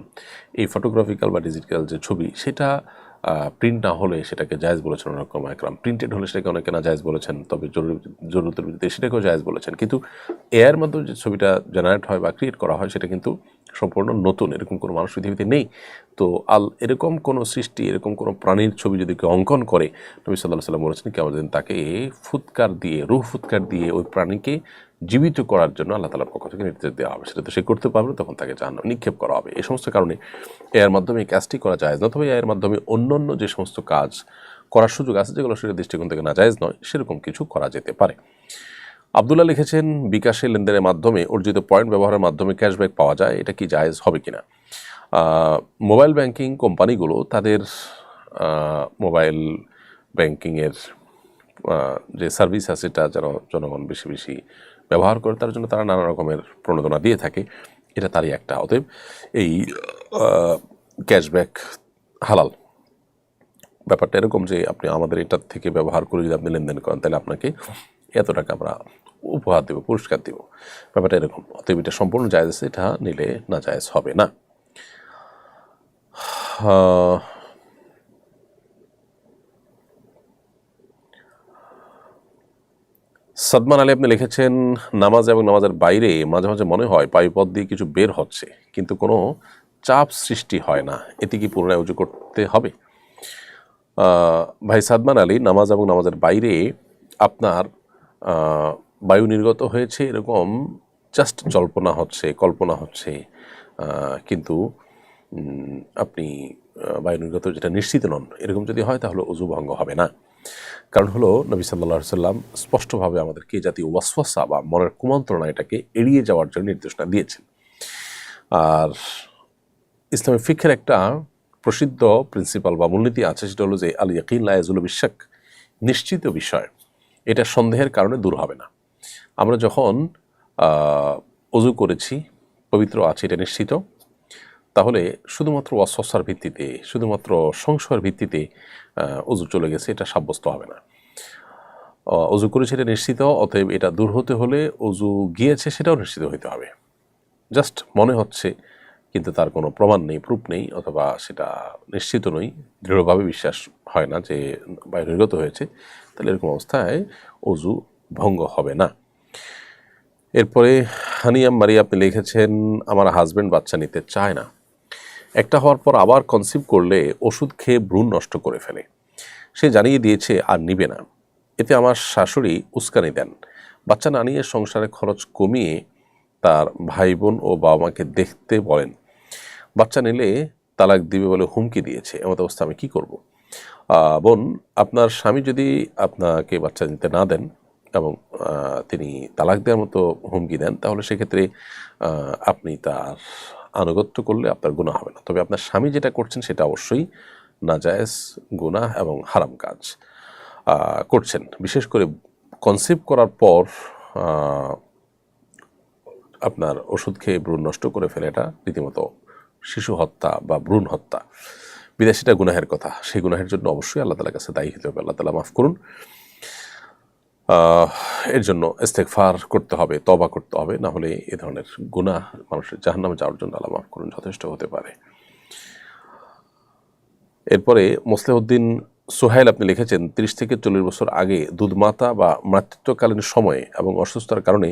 এই ফটোগ্রাফিক্যাল বা ডিজিটাল যে ছবি সেটা প্রিন্ট না হলে সেটাকে জায়েজ বলেছেন অনেক একরাম, প্রিন্টেড হলে সেটাকে অনেকে না জায়েজ বলেছেন, তবে জরুরতের ভিত্তিতে সেটাকেও জায়েজ বলেছেন। কিন্তু এআইয়ের মাধ্যমে যে ছবিটা জেনারেট হয় বা ক্রিয়েট করা হয় সেটা কিন্তু সম্পূর্ণ নতুন, এরকম কোনো মানুষ পৃথিবীতে নেই। তো এরকম কোনো সৃষ্টি, এরকম কোনো প্রাণীর ছবি যদি কেউ অঙ্কন করে, নবী সাল্লাল্লাহু আলাইহি ওয়াসাল্লাম বলেছেন কেমন দিন তাকে ফুৎকার দিয়ে, রূহ ফুৎকার দিয়ে ওই প্রাণীকে জীবিত করার জন্য আল্লাহ তাআলার পক্ষ থেকে নির্দেশ দেওয়া হবে। সেটা তো সে করতে পারবে, তখন তাকে জাহান্নামে নিক্ষেপ করা হবে। এই সমস্ত কারণে এর মাধ্যমে এই কাজটি করা যায় না। তবে এর মাধ্যমে অন্যান্য যে সমস্ত কাজ করার সুযোগ আছে যেগুলো সেটা দৃষ্টিকোণ থেকে নাজায়েজ নয়, সেরকম কিছু করা যেতে পারে। আব্দুল্লাহ লিখেছেন, বিকাশে লেনদেনের মাধ্যমে অর্জিত পয়েন্ট ব্যবহারের মাধ্যমে ক্যাশব্যাক পাওয়া যায়, এটা কি জায়েজ হবে কিনা? মোবাইল ব্যাংকিং কোম্পানিগুলো তাদের মোবাইল ব্যাংকিংয়ের যে সার্ভিস আছে সেটা যেন জনগণ বেশি বেশি ব্যবহার করে, তার জন্য তারা নানা রকমের প্রণোদনা দিয়ে থাকে, এটা তারই একটা। অতএব এই ক্যাশব্যাক হালাল। ব্যাপারটা এরকম যে আপনি আমাদের এটার থেকে ব্যবহার করে যদি আপনি লেনদেন করেন তাহলে আপনাকে এত টাকা আমরা উপহার দেব, পুরস্কার দেব, ব্যাপারটা এরকম। অতএব এটা সম্পূর্ণ জায়েজ আছে, এটা নিলে না জায়েজ হবে না। সাদমান আলী আপনি লিখেছেন, নামাজ এবং নামাজের বাইরে মাঝে মাঝে মনে হয় পায়ুপথ দিয়ে কিছু বের হচ্ছে, কিন্তু কোনো চাপ সৃষ্টি হয় না, এতে কি পুনরায় উজু করতে হবে? ভাই সাদমান আলী, নামাজ এবং নামাজের বাইরে আপনার বায়ু নির্গত হয়েছে এরকম জাস্ট কল্পনা হচ্ছে, কিন্তু আপনি বায়ু নির্গত যেটা নিশ্চিত নন, এরকম যদি হয় তাহলে অজু ভঙ্গ হবে না। কারণ হলো নবী সাল্লাল্লাহু আলাইহি সাল্লাম স্পষ্টভাবে আমাদেরকে জাতীয় ওয়াসওয়াসা বা মনের কুমন্ত্রণা এটাকে এড়িয়ে যাওয়ার জন্য নির্দেশনা দিয়েছেন। আর ইসলামী ফিকহের একটা প্রসিদ্ধ প্রিন্সিপাল বা মূলনীতি আছে, সেটা হলো যে আল ইয়াকিন লা ইয়াজুলু বিশাক, নিশ্চিত বিষয় এটা সন্দেহের কারণে দূর হবে না। আমরা যখন অজু করেছি, পবিত্র আছে এটা নিশ্চিত, তাহলে শুধুমাত্র ওয়াসওয়াসার ভিত্তিতে, শুধুমাত্র সংশয়ের ভিত্তিতে অজু চলে গেছে এটা সাব্যস্ত হবে না। অজু করেছে এটা নিশ্চিত, অতএব এটা দূর হতে হলে অজু গিয়েছে সেটাও নিশ্চিত হইতে হবে। জাস্ট মনে হচ্ছে কিন্তু তার কোনো প্রমাণ নেই, প্রুফ নেই, অথবা সেটা নিশ্চিত নই, দৃঢ়ভাবে বিশ্বাস হয় না যে বায়ু নির্গত হয়েছে, তাহলে এরকম অবস্থায় অজু ভঙ্গ হবে না। এরপরে হানিয়াম মারিয়া আপনি লিখেছেন, আমার হাজব্যান্ড বাচ্চা নিতে চায় না, একটা হওয়ার পর আবার কনসিভ করলে ওষুধ খেয়ে ভ্রূণ নষ্ট করে ফেলে, সে জানিয়ে দিয়েছে আর নিবে না, এতে আমার শাশুড়ি উস্কানি দেন, বাচ্চা না নিয়ে সংসারে খরচ কমিয়ে তার ভাই বোন ও বাবা মাকে দেখতে বলেন, বাচ্চা নিলে তালাক দিবে বলে হুমকি দিয়েছে, এমত অবস্থা আমি কী করব? বোন, আপনার স্বামী যদি আপনাকে বাচ্চা নিতে না দেন এবং তিনি তালাক দেওয়ার মতো হুমকি দেন, তাহলে সেক্ষেত্রে আপনি তার আনুগত্য করলে আপনার গুনাহ হবে না। তবে আপনার স্বামী যেটা করছেন সেটা অবশ্যই নাজায়েজ গুনাহ এবং হারাম কাজ করছেন। বিশেষ করে কনসেপ্ট করার পর আপনার ওষুধ খেয়ে ভ্রূণ নষ্ট করে ফেলে, এটা রীতিমতো শিশু হত্যা বা ভ্রূণ হত্যা। বিদেশিটা গুনাহের কথা, সেই গুনাহের জন্য অবশ্যই আল্লাহ তাআলার কাছে দায়ী হতে হবে। আল্লাহ তাআলা মাফ করুন। এর জন্য ইস্তেগফার করতে হবে, তওবা করতে হবে, না হলে এ ধরনের গুনাহ মানুষের জাহান্নামে যাওয়ার জন্য আল্লাহ মাফ করুন যথেষ্ট হতে পারে। এরপরে মোসলেহউদ্দিন সোহাইল আপনি লিখেছেন 30 থেকে 40 বছর আগে দুধমাতা বা মাতৃত্বকালীন সময়ে এবং অসুস্থতার কারণে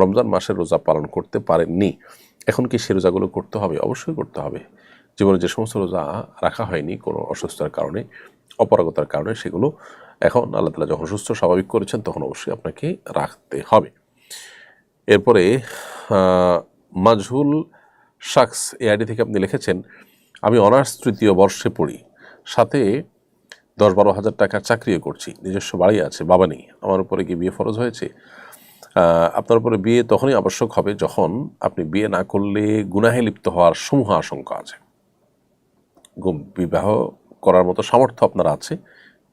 রমজান মাসের রোজা পালন করতে পারেননি। এখন কি সে রোজাগুলো করতে হবে? অবশ্যই করতে হবে। জীবনে যে সমস্ত রোজা রাখা হয়নি কোনো অসুস্থতার কারণে, অপারগতার কারণে, সেগুলো এখন আল্লাহ তাআলা যখন সুস্থ স্বাভাবিক করেছেন তখন অবশ্যই আপনাকে রাখতে হবে। এরপরে মাজহুল শাখস এই আইডি থেকে আপনি লিখেছেন, আমি অনার্স 3য় বর্ষে পড়ি, সাথে 10-12 হাজার টাকার চাকরিও করছি, নিজস্ব বাড়ি আছে, বাবা নেই। আমার উপরে কি বিয়ে ফরজ হয়েছে? আপনার উপরে বিয়ে তখনই আবশ্যক হবে যখন আপনি বিয়ে না করলে গুনাহে লিপ্ত হওয়ার সমূহ আশঙ্কা আছে। বিবাহ করার মতো সামর্থ্য আপনার আছে,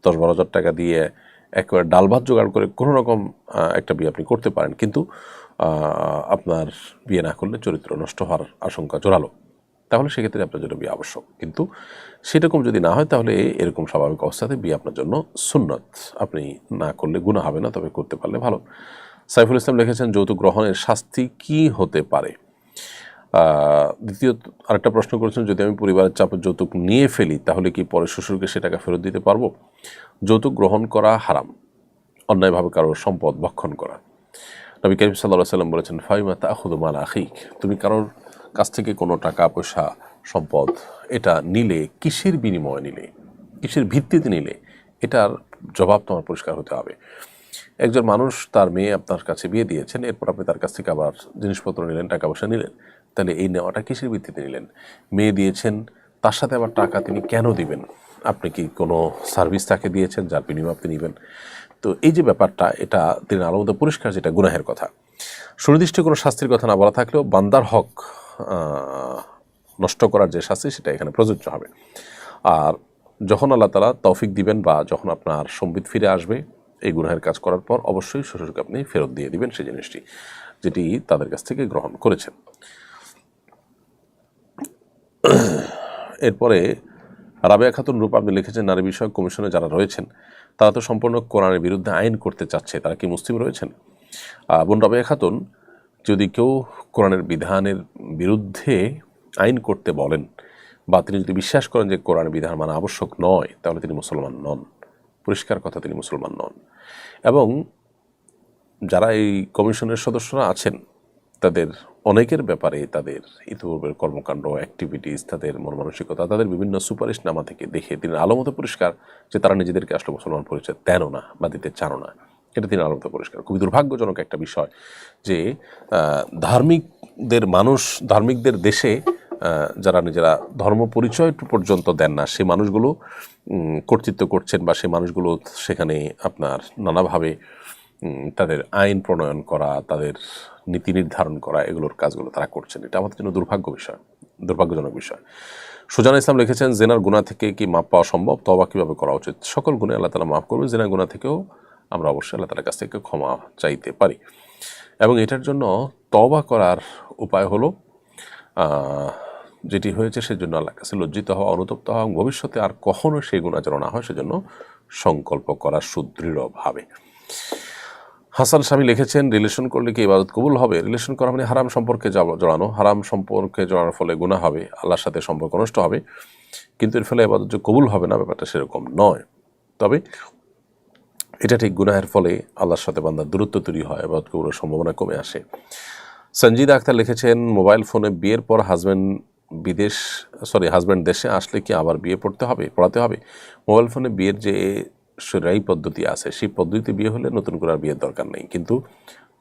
10-12 হাজার টাকা দিয়ে একেবারে ডাল ভাত জোগাড় করে কোনো রকম একটা বিয়ে আপনি করতে পারেন, কিন্তু আপনার বিয়ে না করলে চরিত্র নষ্ট হওয়ার আশঙ্কা জোরালো, তাহলে সেক্ষেত্রে আপনার জন্য বিয়ে আবশ্যক। কিন্তু সেরকম যদি না হয় তাহলে এরকম স্বাভাবিক অবস্থাতে বিয়ে আপনার জন্য সুন্নত, আপনি না করলে গুনাহ হবে না, তবে করতে পারলে ভালো। সাইফুল ইসলাম লিখেছেন, যৌতুক গ্রহণের শাস্তি কি হতে পারে? দ্বিতীয় আরেকটা প্রশ্ন করেছেন, যদি আমি পরিবারের চাপে যৌতুক নিয়ে ফেলি তাহলে কি পরে শ্বশুরকে সে টাকা ফেরত দিতে পারবো? যৌতুক গ্রহণ করা হারাম, অন্যায়ভাবে কারোর সম্পদ ভক্ষণ করা। নবী করিম সাল্লাল্লাহু আলাইহি ওয়াসাল্লাম বলেছেন, ফাইমা তাখুযু মাল আখিক, তুমি কারোর কাছ থেকে কোনো টাকা পয়সা সম্পদ এটা নিলে কিসের বিনিময়ে নিলে, কিসের ভিত্তিতে নিলে, এটার জবাব তোমার পরিষ্কার হতে হবে। একজন মানুষ তার মেয়ে আপনার কাছে বিয়ে দিয়েছেন, এরপর আপনি তার কাছ থেকে আবার জিনিসপত্র নিলেন, টাকা পয়সা নিলেন, তাহলে এই নেওয়াটা কিসের ভিত্তিতে নিলেন? মেয়ে দিয়েছেন, তার সাথে আবার টাকা তিনি কেন দিবেন? আপনি কি কোনো সার্ভিস তাকে দিয়েছেন যার বিনিময়ে আপনি নেবেন? তো এই যে ব্যাপারটা, এটা তিনি আলাদা পরিষ্কার, যেটা গুনাহের কথা। সুনির্দিষ্ট কোনো শাস্তির কথা না বলা থাকলেও বান্দার হক নষ্ট করার যে শাস্তি সেটা এখানে প্রযোজ্য হবে। আর যখন আল্লাহ তাআলা তৌফিক দিবেন বা যখন আপনার সম্বিত ফিরে আসবে এই গুনাহের কাজ করার পর, অবশ্যই শ্বশুরকে আপনি ফেরত দিয়ে দিবেন সেই জিনিসটি যেটি তাদের কাছ থেকে গ্রহণ করেছেন। এরপরে রাবেয়া খাতুন রূপা আপনি লিখেছেন, নারী বিষয়ক কমিশনে যারা রয়েছেন তারা তো সম্পূর্ণ কোরআনের বিরুদ্ধে আইন করতে চাচ্ছে, তারা কি মুসলিম রয়েছেন? বোন রাবেয়া খাতুন, যদি কেউ কোরআনের বিধানের বিরুদ্ধে আইন করতে বলেন বা তিনি যদি বিশ্বাস করেন যে কোরআনের বিধান মানা আবশ্যক নয়, তাহলে তিনি মুসলমান নন। পরিষ্কার কথা, তিনি মুসলমান নন। এবং যারা এই কমিশনের সদস্যরা আছেন তাদের অনেকের ব্যাপারে তাদের ইতিপূর্বের কর্মকাণ্ড, অ্যাক্টিভিটিস, তাদের মন মানসিকতা, তাদের বিভিন্ন সুপারিশনামা থেকে দেখে তিনি আলোমতো পরিষ্কার যে তারা নিজেদেরকে আসলে মুসলমান পরিচয় দেনও না বা দিতে চানও না। এটা তিনি আলোমতো পরিষ্কার। খুবই দুর্ভাগ্যজনক একটা বিষয় যে ধার্মিকদের দেশে যারা নিজেরা ধর্ম পরিচয় পর্যন্ত দেন না, সেই মানুষগুলো কর্তৃত্ব করছেন বা সেই মানুষগুলো সেখানে আপনার নানাভাবে তাদের আইন প্রণয়ন করা, তাদের নীতি নির্ধারণ করা, এগুলোর কাজগুলো তারা করছেন। এটা আমাদের জন্য দুর্ভাগ্যজনক বিষয়। সুজানা ইসলাম লিখেছেন, জেনার গুনাহ থেকে কি মাপ পাওয়া সম্ভব? তওবা কিভাবে করা উচিত? সকল গুনাহ আল্লাহ তাআলা মাফ করবেন, জেনার গুনাহ থেকেও আমরা অবশ্যই আল্লাহ তাআলার কাছ থেকে ক্ষমা চাইতে পারি। এবং এটার জন্য তওবা করার উপায় হলো যেটি হয়েছে সেজন্য আল্লাহর কাছে লজ্জিত হওয়া, অনুতপ্ত হওয়া, এবং ভবিষ্যতে আর কখনো সেই গুনাহ যেন না হয় সেজন্য সংকল্প করা সুদৃঢ়ভাবে। হাসান স্বামী লিখেছেন, রিলেশন করলে কি ইবাদত কবুল হবে? রিলেশন করা মানে হারাম সম্পর্কে জড়ানো, হারাম সম্পর্কে জড়ানোর ফলে গুনাহ হবে, আল্লাহর সাথে সম্পর্ক নষ্ট হবে, কিন্তু এর ফলে ইবাদত যে কবুল হবে না ব্যাপারটা সেরকম নয়। তবে এটা ঠিক, গুনাহের ফলে আল্লাহর সাথে বান্দার দূরত্ব তৈরি হয়, ইবাদত কবুলের সম্ভাবনা কমে আসে। সঞ্জিদা আক্তার লিখেছেন, মোবাইল ফোনে বিয়ের পর হাজব্যান্ড দেশে আসলে কি আবার বিয়ে পড়াতে হবে? মোবাইল ফোনে বিয়ের যে শরঈ পদ্ধতি আছে সেই পদ্ধতিতে বিয়ে হলে নতুন করে আর বিয়ের দরকার নেই, কিন্তু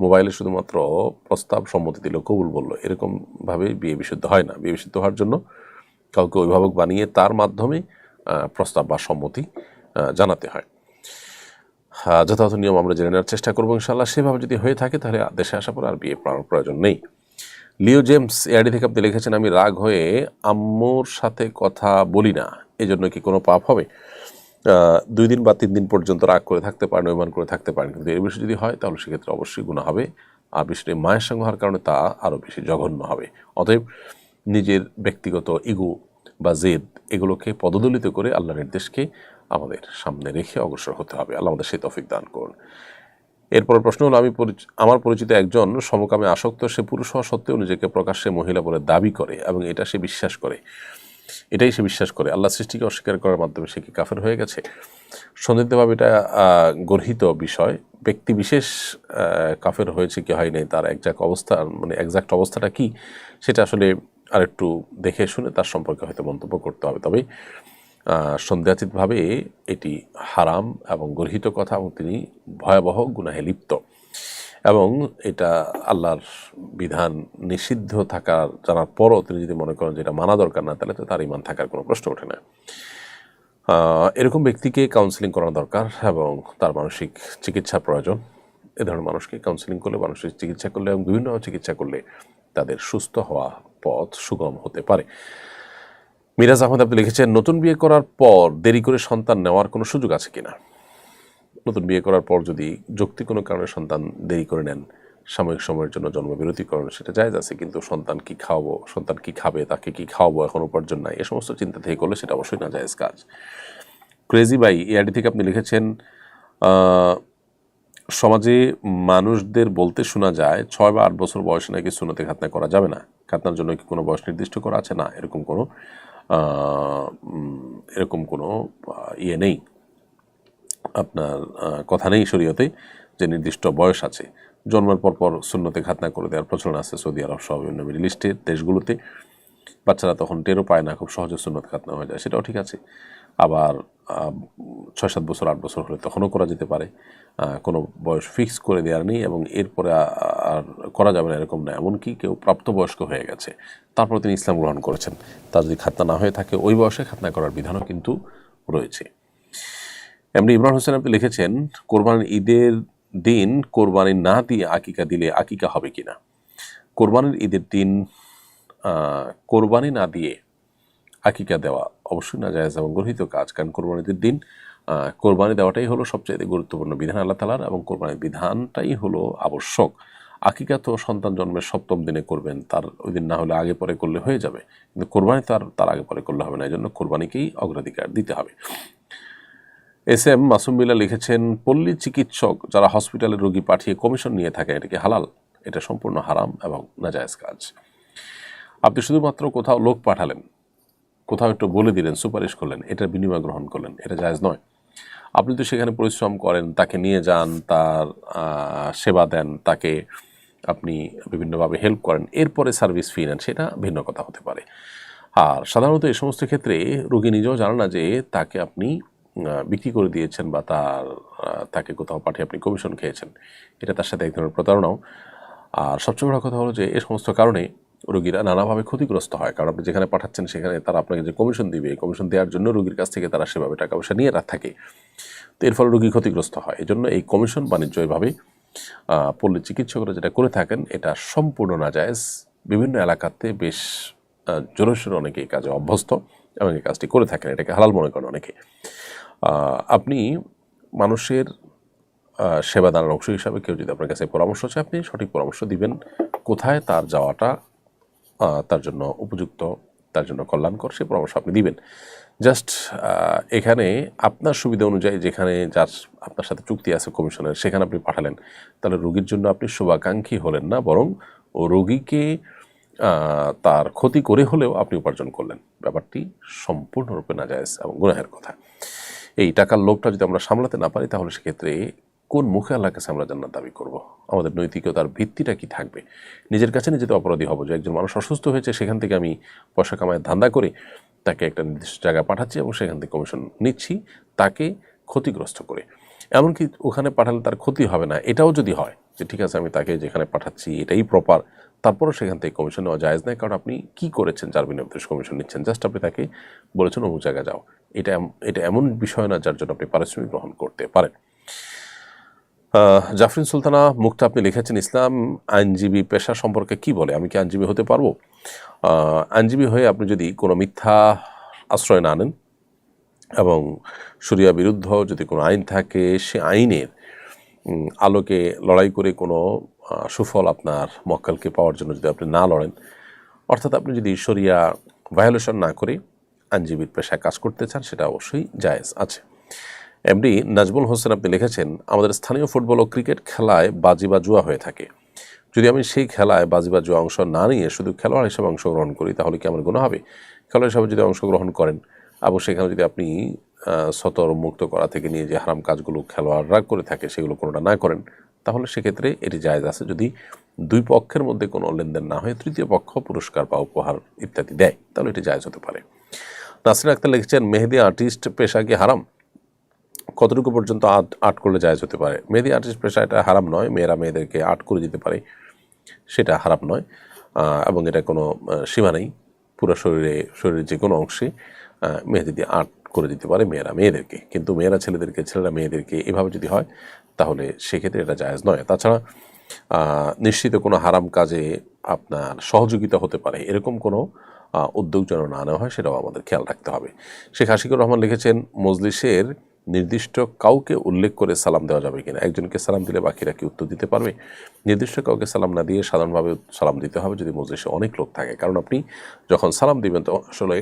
মোবাইলে শুধুমাত্র প্রস্তাব সম্মতি দিল, কবুল বললো, এরকমভাবে বিয়ে বিশুদ্ধ হয় না। বিয়ে বিশুদ্ধ হওয়ার জন্য কাউকে অভিভাবক বানিয়ে তার মাধ্যমে প্রস্তাব বা সম্মতি জানাতে হয়। যথাযথ নিয়ম আমরা জেনে নেওয়ার চেষ্টা করবো ইনশাআল্লাহ। সেভাবে যদি হয়ে থাকে তাহলে দেশে আসার পর আর বিয়ে পড়ানোর প্রয়োজন নেই। লিও জেমস এআইডি থেকে আপনি লিখেছেন, আমি রাগ হয়ে আম্মুর সাথে কথা বলি না, এজন্য কি কোনো পাপ হবে? 2 দিন বা 3 দিন পর্যন্ত রাগ করে থাকতে পারেন, অভিমান করে থাকতে পারেন, কিন্তু এর বেশি যদি হয় তাহলে সেক্ষেত্রে অবশ্যই গুনাহ হবে। আর বিষয়টি মায়ের সঙ্গে হওয়ার কারণে তা আরও বেশি জঘন্য হবে। অতএব নিজের ব্যক্তিগত ইগো বা জেদ এগুলোকে পদদলিত করে আল্লাহর নির্দেশকে আমাদের সামনে রেখে অগ্রসর হতে হবে। আল্লাহ আমাদের সেই তৌফিক দান করুন। এরপর প্রশ্ন হলো, আমার পরিচিত একজন সমকামে আসক্ত, সে পুরুষ হওয়া সত্ত্বেও নিজেকে প্রকাশ্যে মহিলা বলে দাবি করে এবং এটাই সে বিশ্বাস করে। আল্লাহ সৃষ্টিকে অস্বীকার করার মাধ্যমে সে কি কাফের হয়ে গেছে? সন্দিগ্ধভাবে এটা গর্হিত বিষয়। ব্যক্তি বিশেষ কাফের হয়েছে কি হয় নাই তার এক্সাক্ট অবস্থাটা কি সেটা আসলে আরেকটু দেখে শুনে তার সম্পর্কে হয়তো মন্তব্য করতে হবে। তবে সন্দেহাতীতভাবে এটি হারাম এবং গর্হিত কথা এবং তিনি ভয়াবহ গুনাহে লিপ্ত, এবং এটা আল্লাহর বিধান নিষিদ্ধ থাকার জানার পরও তিনি যদি মনে করেন যে এটা মানা দরকার না, তাহলে তো তার ঈমান থাকার কোনো প্রশ্ন ওঠে না। এরকম ব্যক্তিকে কাউন্সেলিং করানো দরকার এবং তার মানসিক চিকিৎসা প্রয়োজন। এ ধরনের মানুষকে কাউন্সেলিং করলে, মানসিক চিকিৎসা করলে এবং বিভিন্ন চিকিৎসা করলে তাদের সুস্থ হওয়া পথ সুগম হতে পারে। মিরাজ আহমেদ আপনি লিখেছেন, নতুন বিয়ে করার পর দেরি করে সন্তান নেওয়ার কোনো সুযোগ আছে কিনা? নতুন বিয়ে করার পর যদি যৌক্তিক কোনো কারণে সন্তান দেরি করে নেন, সাময়িক সময়ের জন্য জন্মবিরতি করেন, সেটা জায়েজ আছে। কিন্তু সন্তান কি খাওয়াবো, সন্তান কি খাবে, তাকে কি খাওয়াবো, এখন উপার্জন নাই, এ সমস্ত চিন্তা থেকে করলে সেটা অবশ্যই না জায়েজ কাজ। ক্রেজি ভাই এআইডি থেকে আপনি লিখেছেন, সমাজে মানুষদের বলতে শোনা যায় 6 বা 8 বছর বয়সে নাকি সুন্নতে খাতনা করা যাবে না। খাতনার জন্য কি কোনো বয়স নির্দিষ্ট করা আছে? না, এরকম কোনো ইয়ে নেই, আপনার কথা নেই শরীয়তে যে নির্দিষ্ট বয়স আছে। জন্মের পর সুন্নতে খাতনা করে দেওয়ার প্রচলন আছে সৌদি আরব সহ বিভিন্ন মিডল ইস্টের দেশগুলোতে। বাচ্চারা তখন টেরও পায় না, খুব সহজে সুন্নত খাতনা হয়ে যায়, সেটাও ঠিক আছে। আবার 6-7 বছর 8 বছর হলে তখনও করা যেতে পারে। কোনো বয়স ফিক্স করে দেওয়ার নেই এবং এরপরে আর করা যাবে না এরকম না। এমনকি কেউ প্রাপ্তবয়স্ক হয়ে গেছে, তারপর তিনি ইসলাম গ্রহণ করেছেন, তার যদি খাতনা না হয়ে থাকে ওই বয়সে খাতনা করার বিধানও কিন্তু রয়েছে। এমনি ইমরান হোসেন আপনি লিখেছেন, কোরবানির ঈদের দিন কোরবানি না দিয়ে আকিকা দিলে আকিকা হবে কিনা? কোরবানির ঈদের দিন কোরবানি না দিয়ে আকিকা দেওয়া অবশ্যই না জায়েজ এবং গর্হিত কাজ। কারণ কোরবানির ঈদের দিন কোরবানি দেওয়াটাই হলো সবচেয়ে গুরুত্বপূর্ণ বিধান আল্লাহ তাআলার, এবং কোরবানির বিধানটাই হলো আবশ্যক। আকিকা তো সন্তান জন্মের 7ম দিনে করবেন, তার ওই দিন না হলে আগে পরে করলে হয়ে যাবে, কিন্তু কোরবানি তার আগে পরে করলে হবে না, এই জন্য কোরবানিকেই অগ্রাধিকার দিতে হবে। এস এম মাসুম বিল্লাহ লিখেছেন, পল্লী চিকিৎসক যারা হসপিটালে রোগী পাঠিয়ে কমিশন নিয়ে থাকে, এটা কি হালাল? এটা সম্পূর্ণ হারাম এবং নাজায়েজ কাজ। আপনি শুধুমাত্র কোথাও লোক পাঠালেন, কোথাও একটু বলে দিলেন, সুপারিশ করলেন, এটার বিনিময় গ্রহণ করলেন, এটা জায়েজ নয়। আপনি তো সেখানে পরিশ্রম করেন, তাকে নিয়ে যান, তার সেবা দেন, তাকে আপনি বিভিন্নভাবে হেল্প করেন, এরপরে সার্ভিস ফি নেন, সেটা ভিন্ন কথা হতে পারে। আর সাধারণত এই সমস্ত ক্ষেত্রে রোগী নিজেও জানে না যে তাকে আপনি বিক্রি করে দিয়েছেন বা তাকে কোথাও পাঠিয়ে আপনি কমিশন খেয়েছেন, এটা তার সাথে এক ধরনের প্রতারণাও। আর সবচেয়ে বড় কথা হলো যে এই সমস্ত কারণে রোগীরা নানাভাবে ক্ষতিগ্রস্ত হয়, কারণ আপনি যেখানে পাঠাচ্ছেন সেখানে তারা আপনাকে যে কমিশন দিবে, কমিশন দেওয়ার জন্য রোগীর কাছ থেকে তারা সেভাবে টাকা পয়সা নিয়ে থাকে, তো এর ফলে রোগী ক্ষতিগ্রস্ত হয়। এই জন্য এই কমিশন বাণিজ্য এভাবে পল্লী চিকিৎসকরা যেটা করে থাকেন এটা সম্পূর্ণ নাজায়েজ। বিভিন্ন এলাকাতে বেশ জোরে সোরে অনেকে এই কাজে অভ্যস্ত এবং এই কাজটি করে থাকেন, এটাকে হালাল মনে করেন অনেকে। আপনি মানুষের সেবা দানের অংশ হিসাবে কেউ যদি আপনার কাছে পরামর্শ চায়, আপনি সঠিক পরামর্শ দিবেন, কোথায় তার যাওয়াটা তার জন্য উপযুক্ত, তার জন্য কল্যাণকর, সেই পরামর্শ আপনি দিবেন। জাস্ট এখানে আপনার সুবিধা অনুযায়ী যেখানে যার আপনার সাথে চুক্তি আছে কমিশনের, সেখানে আপনি পাঠালেন, তাহলে রোগীর জন্য আপনি শুভাকাঙ্ক্ষী হলেন না, বরং ও রোগীকে তার ক্ষতি করে হলেও আপনি উপার্জন করলেন। ব্যাপারটি সম্পূর্ণরূপে নাজায়েজ এবং গুনাহের কথা। এই টাকার লোভটা যদি আমরা সামলাতে না পারি, তাহলে সেক্ষেত্রে কোন মুখে আল্লাহর কাছে আমরা জান্নাত দাবি করব? আমাদের নৈতিকতার ভিত্তিটা কি থাকবে? নিজের কাছে নিজেতে অপরাধী হব যে একজন মানুষ অসুস্থ হয়েছে, সেখান থেকে আমি পয়সা কামায় ধান্দা করে তাকে একটা নির্দিষ্ট জায়গায় পাঠাচ্ছি এবং সেখান থেকে কমিশন নিচ্ছি, তাকে ক্ষতিগ্রস্ত করে। এমনকি ওখানে পাঠালে তার ক্ষতি হবে না, এটাও যদি হয় যে ঠিক আছে আমি তাকে যেখানে পাঠাচ্ছি এটাই প্রপার, তারপরও সেখান থেকে কমিশন নেওয়া জায়েজ নাই। কারণ আপনি কি করেছেন যার বিনিময়ে কমিশন নিচ্ছেন? জাস্ট আপনি তাকে বলেছেন অমুক জায়গায় যাও, এটা এমন বিষয় না যার জন্য আপনি পারিশ্রমিক গ্রহণ করতে পারেন। জাফরিন সুলতানা মুক্তা আপনি লিখেছেন, ইসলাম আইনজীবী পেশা সম্পর্কে কি বলে? আমি কি আইনজীবী হতে পারবো? আইনজীবী হয়ে আপনি যদি কোনো মিথ্যা আশ্রয় না নেন এবং শরিয়া বিরুদ্ধ যদি কোনো আইন থাকে, সে আইনের আলোকে লড়াই করে কোনো সুফল আপনার মক্কেলকে পাওয়ার জন্য যদি আপনি না লড়েন, অর্থাৎ আপনি যদি শরিয়া ভায়োলেশন না করে আইনজীবীর পেশায় কাজ করতে চান, সেটা অবশ্যই জায়েজ আছে। এমডি নাজমুল হোসেন আপনি লিখেছেন, আমাদের স্থানীয় ফুটবল ও ক্রিকেট খেলায় বাজি বা জুয়া হয়ে থাকে। যদি আমি সেই খেলায় বাজি বা জুয়া অংশ না নিয়ে শুধু খেলোয়াড় হিসেবে অংশগ্রহণ করি, তাহলে কি আমার গুনাহ হবে? খেলোয়াড় হিসেবে যদি অংশগ্রহণ করেন এবং সেখানে যদি আপনি সতর মুক্ত করা থেকে নিয়ে যে হারাম কাজগুলো খেলোয়াড়রা করে থাকে সেগুলো কোনোটা না করেন, তাহলে সেক্ষেত্রে এটি জায়েজ আছে, যদি দুই পক্ষের মধ্যে কোনো লেনদেন না হয়ে তৃতীয় পক্ষ পুরস্কার বা উপহার ইত্যাদি দেয়, তাহলে এটি জায়েজ হতে পারে। নাসির আক্তার লিখেছেন, মেহেদি আর্টিস্ট পেশা কি হারাম? কতটুকু পর্যন্ত আর্ট করলে জায়েজ হতে পারে? মেহেদি আর্টিস্ট পেশা এটা হারাম নয়, মেয়েরা মেয়েদেরকে আর্ট করে দিতে পারে, সেটা হারাম নয়, এবং এটা কোনো সীমা নেই। পুরো শরীরের যে কোনো অংশে মেহেদি দিয়ে আর্ট করে দিতে পারে মেয়েরা মেয়েদেরকে, কিন্তু মেয়েরা ছেলেদেরকে, ছেলেরা মেয়েদেরকে এভাবে যদি হয় তাহলে সেক্ষেত্রে এটা জায়েজ নয়। তাছাড়া নিশ্চিত কোনো হারাম কাজে আপনার সহযোগিতা হতে পারে এরকম কোনো উদ্যোগ যেন না নেওয়া হয়, সেটাও আমাদের খেয়াল রাখতে হবে। শেখ আশিকুর রহমান লিখেছেন, মজলিসের নির্দিষ্ট কাউকে উল্লেখ করে সালাম দেওয়া যাবে কিনা? একজনকে সালাম দিলে বাকিরা কি উত্তর দিতে পারবে? নির্দিষ্ট কাউকে সালাম না দিয়ে সাধারণভাবে সালাম দিতে হবে যদি মজলিসে অনেক লোক থাকে, কারণ আপনি যখন সালাম দিবেন তো আসলে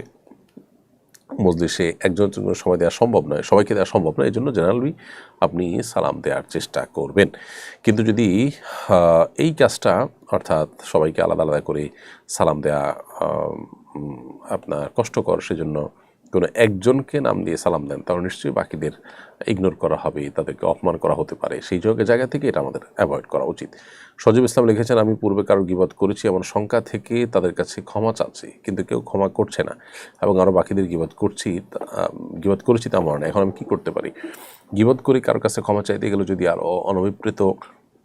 মজলিসে একজনের জন্য সময় দেওয়া সম্ভব নয়, সবাইকে দেওয়া সম্ভব নয়, এই জন্য জেনারেলি আপনি সালাম দেওয়ার চেষ্টা করবেন। কিন্তু যদি এই কাজটা অর্থাৎ সবাইকে আলাদা আলাদা করে সালাম দেওয়া আপনার কষ্টকর, সেজন্য কোনো একজনকে নাম দিয়ে সালাম দেন, তাহলে নিশ্চয়ই বাকিদের ইগনোর করা হবে, তাদেরকে অপমান করা হতে পারে। সেই জায়গা থেকে এটা আমাদের অ্যাভয়েড করা উচিত। সজীব ইসলাম লিখেছেন, আমি পূর্বে কারো গীবত করেছি এমন শঙ্কা থেকে তাদের কাছে ক্ষমা চাচ্ছি, কিন্তু কেউ ক্ষমা করছে না এবং আরও বাকিদের গীবত করেছি তা মনে, এখন আমি কী করতে পারি? গীবত করে কারোর কাছে ক্ষমা চাইতে গেলে যদি আরও অনভিপ্রেত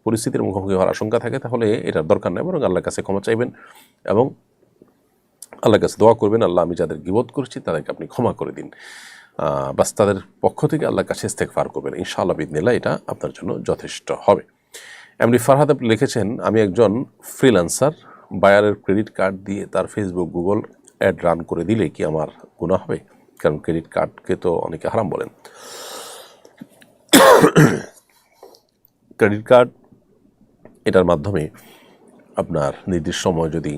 পরিস্থিতির মুখোমুখি হওয়ার আশঙ্কা থাকে, তাহলে এটার দরকার নেই, বরং আল্লাহর কাছে ক্ষমা চাইবেন এবং আল্লাহর কাছে দোয়া করবেন, আল্লাহ আমি যাদের গীবত করেছি তাদেরকে আপনি ক্ষমা করে দিন, বাস তাদের পক্ষ থেকে আল্লাহর কাছে ইস্তেগফার করবেন, ইনশাআল্লাহ বিদিনিল্লাহ এটা আপনার জন্য যথেষ্ট হবে। এমনি ফারহাদ আপনি লিখেছেন, আমি একজন ফ্রিল্যান্সার, বায়ারের ক্রেডিট কার্ড দিয়ে তার ফেসবুক গুগল অ্যাড রান করে দিলে কি আমার গুনাহ হবে? কারণ ক্রেডিট কার্ডকে তো অনেকে হারাম বলেন। ক্রেডিট কার্ড এটার মাধ্যমে আপনার নির্দিষ্ট সময় যদি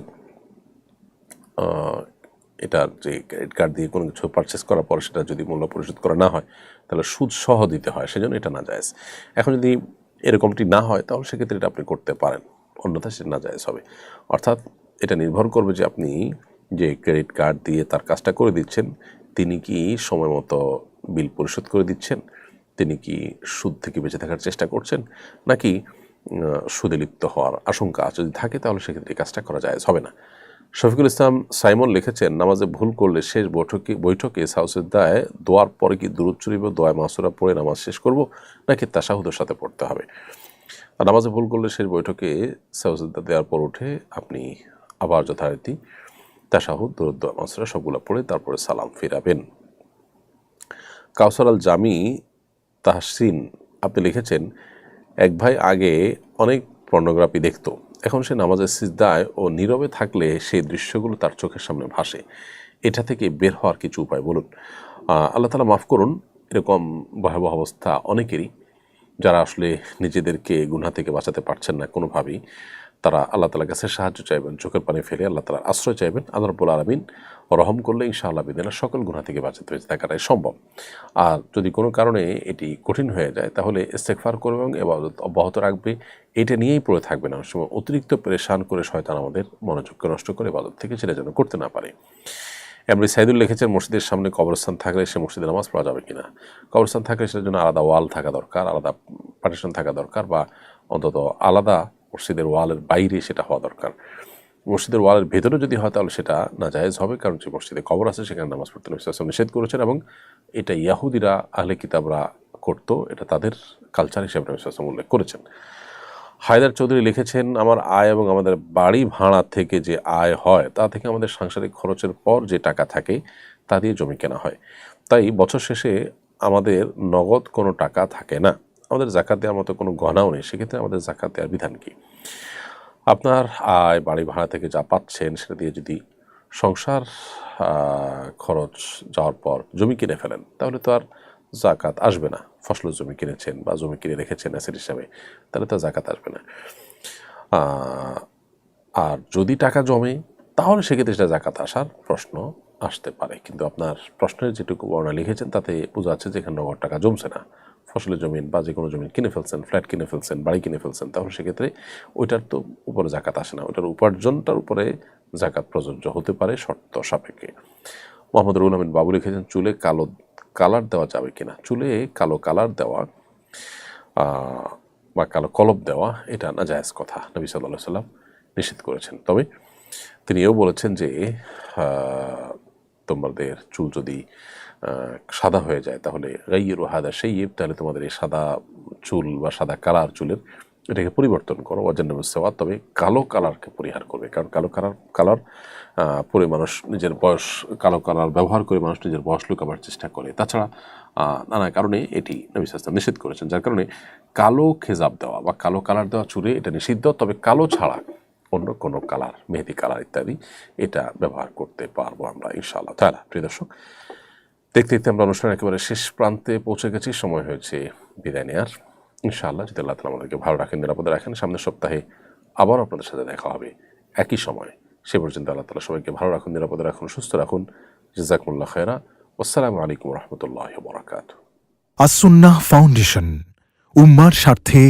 এটার যে ক্রেডিট কার্ড দিয়ে কোনো কিছু পারচেস করার পর সেটা যদি মূল্য পরিশোধ করা না হয়, তাহলে সুদ সহ দিতে হয়, সেজন্য এটা না জায়েজ। এখন যদি এরকমটি না হয় তাহলে সেক্ষেত্রে এটা আপনি করতে পারেন, অন্যথায় সেটা না জায়েজ হবে। অর্থাৎ এটা নির্ভর করবে যে আপনি যে ক্রেডিট কার্ড দিয়ে তার কাজটা করে দিচ্ছেন, তিনি কি সময় মতো বিল পরিশোধ করে দিচ্ছেন, তিনি কি সুদ থেকে বেঁচে থাকার চেষ্টা করছেন, নাকি সুদে লিপ্ত হওয়ার আশঙ্কা যদি থাকে, তাহলে সেক্ষেত্রে এই কাজটা করা জায়েজ হবে না। শফিকুল ইসলাম সাইমন লিখেছেন, নামাজে ভুল করলে শেষ বৈঠকে সাউসিদ্দায় দোয়ার পরে কি দুরূদ শরীফ ও দোয়া মাসুরা পড়ে নামাজ শেষ করব, নাকি তাশাহুদের সাথে পড়তে হবে? আর নামাজে ভুল করলে শেষ বৈঠকে সাউসিদ্দা দেওয়ার পর উঠে আপনি আবার যথারীতি তাশাহুদ, দুরূদ, দোয়া মাসুরা সবগুলো পড়ে তারপরে সালাম ফিরাবেন। কাউসার আল জামি তাহসিন আপনি লিখেছেন, এক ভাই আগে অনেক পর্নোগ্রাফি দেখতো, এখন সে নামাজের সিজদায় ও নীরবে থাকলে সেই দৃশ্যগুলো তার চোখের সামনে ভাসে, এটা থেকে বের হওয়ার কিছু উপায় বলুন। আল্লাহ তাআলা মাফ করুন, এরকম ভয়াবহ অবস্থা অনেকেরই, যারা আসলে নিজেদেরকে গুনাহ থেকে বাঁচাতে পারছেন না কোনোভাবেই, তারা আল্লাহ তাআলার কাছে সাহায্য চাইবেন, চোখের পানি ফেলে আল্লাহ তাআলার আশ্রয় চাইবেন। আল্লাহ রাব্বুল আলামিন রহম করলে ইনশাআল্লাহ বিদিনা সকল গুনাহ থেকে বাঁচাতে বেঁচে থাকাটাই সম্ভব। আর যদি কোনো কারণে এটি কঠিন হয়ে যায়, তাহলে ইস্তেগফার করবে এবং ইবাদত অব্যাহত রাখবে, এটা নিয়েই পড়ে থাকবে না। অনেক সময় অতিরিক্ত পেরেশান করে শয়তান আমাদের মনোযোগকে নষ্ট করে ইবাদত থেকে সেটা যেন করতে না পারে। এমনি সাইদুল লিখেছেন, মসজিদের সামনে কবরস্থান থাকলে সে মসজিদে নামাজ পড়া যাবে কিনা? কবরস্থান থাকলে সেটার জন্য আলাদা ওয়াল থাকা দরকার, আলাদা পার্টিশন থাকা দরকার, বা অন্তত আলাদা মসজিদের ওয়ালের বাইরে সেটা হওয়া দরকার। মসজিদের ওয়ালের ভেতরে যদি হয় তাহলে সেটা নাজায়েজ হবে, কারণ যে মসজিদে কবর আছে সেখানে নামাজ পড়তে নবী সাল্লাল্লাহু আলাইহি ওয়াসাল্লাম নিষেধ করেছেন, এবং এটা ইয়াহুদিরা আহলে কিতাবরা করতো, এটা তাদের কালচার হিসেবে নবী সাল্লাল্লাহু আলাইহি ওয়াসাল্লাম উল্লেখ করেছেন। হায়দার চৌধুরী লিখেছেন, আমার আয় এবং আমাদের বাড়ি ভাড়া থেকে যে আয় হয় তা থেকে আমাদের সাংসারিক খরচের পর যে টাকা থাকে তা দিয়ে জমি কেনা হয়, তাই বছর শেষে আমাদের নগদ কোনো টাকা থাকে না। আমাদের জাকাত দেওয়ার মতো কোনো গহনাও নেই, সেক্ষেত্রে আমাদের জাকাত দেওয়ার বিধান কি? আপনার আয় বাড়ি ভাড়া থেকে যা পাচ্ছেন সেটা দিয়ে যদি সংসার খরচ যাওয়ার পর জমি কিনে ফেলেন, তাহলে তো আর জাকাত আসবে না। ফসলের জমি কিনেছেন বা জমি কিনে রেখেছেন অ্যাসেট হিসাবে, তাহলে তো জাকাত আসবে না। আর যদি টাকা জমে, তাহলে সেক্ষেত্রে সেটা জাকাত আসার প্রশ্ন আসতে পারে। কিন্তু আপনার প্রশ্নের যেটুকু বর্ণনা লিখেছেন তাতে বোঝা যাচ্ছে যে এখানে নগদ টাকা জমছে না, ফসলের জমিন বা যে কোনো জমিন কিনে ফেলছেন, ফ্ল্যাট কিনে ফেলছেন, বাড়ি কিনে ফেলছেন, তাহলে সেক্ষেত্রে ওইটার তো উপরে জাকাত আসে না, ওইটার উপার্জনটার উপরে জাকাত প্রযোজ্য হতে পারে শর্ত সাপেক্ষে। মোহাম্মদ রুহুল আমিন বাবু লিখেছেন, চুলে কালো কালার দেওয়া যাবে কিনা? চুলে কালো কালার দেওয়া বা কালো কলপ দেওয়া এটা নাজায়েজ কথা, নবী সাল্লাল্লাহু আলাইহি ওয়াসাল্লাম নিষেধ করেছেন। তবে তিনি এও বলেছেন যে তোমাদের চুল যদি সাদা হয়ে যায় তাহলে গাইয়িরু হাদা শাইয়িব, তাহলে তোমাদের এই সাদা চুল বা সাদা কালার চুলের এটাকে পরিবর্তন করো, ওয়াজান্নাবুস সাওয়াদ, তবে কালো কালারকে পরিহার করবে। কারণ কালো কালার পরে মানুষ নিজের বয়স, কালো কালার ব্যবহার করে মানুষ নিজের বয়স লুকাবার চেষ্টা করে। তাছাড়া নানা কারণে এটি নবী সাল্লাল্লাহু আলাইহি ওয়াসাল্লাম নিষেধ করেছেন, যার কারণে কালো খেজাব দেওয়া বা কালো কালার দেওয়া চুলে এটা নিষিদ্ধ। তবে কালো ছাড়া অন্য কোনো কালার, মেহেদি কালার ইত্যাদি এটা ব্যবহার করতে পারবো আমরা ইনশাআল্লাহ তাআলা। প্রিয় দর্শক, দেখতে দেখতে আমরা অনুষ্ঠানের একেবারে শেষ প্রান্তে পৌঁছে গেছি, সময় হয়েছে বিদায় নেওয়ার। ইনশাআল্লাহ যদি আল্লাহ তাআলা আমাদেরকে ভালো রাখেন, নিরাপদে রাখেন, সামনের সপ্তাহে আবার আপনাদের সাথে দেখা হবে একই সময়। সে পর্যন্ত আল্লাহ তাআলা সবাইকে ভালো রাখুন, নিরাপদে রাখুন, সুস্থ রাখুন। জাযাকুমুল্লাহ খায়রা। আসসালামু আলাইকুম ওয়া রাহমাতুল্লাহি ওয়া বারাকাতুহু। আসুন্নাহ ফাউন্ডেশন, উম্মার স্বার্থে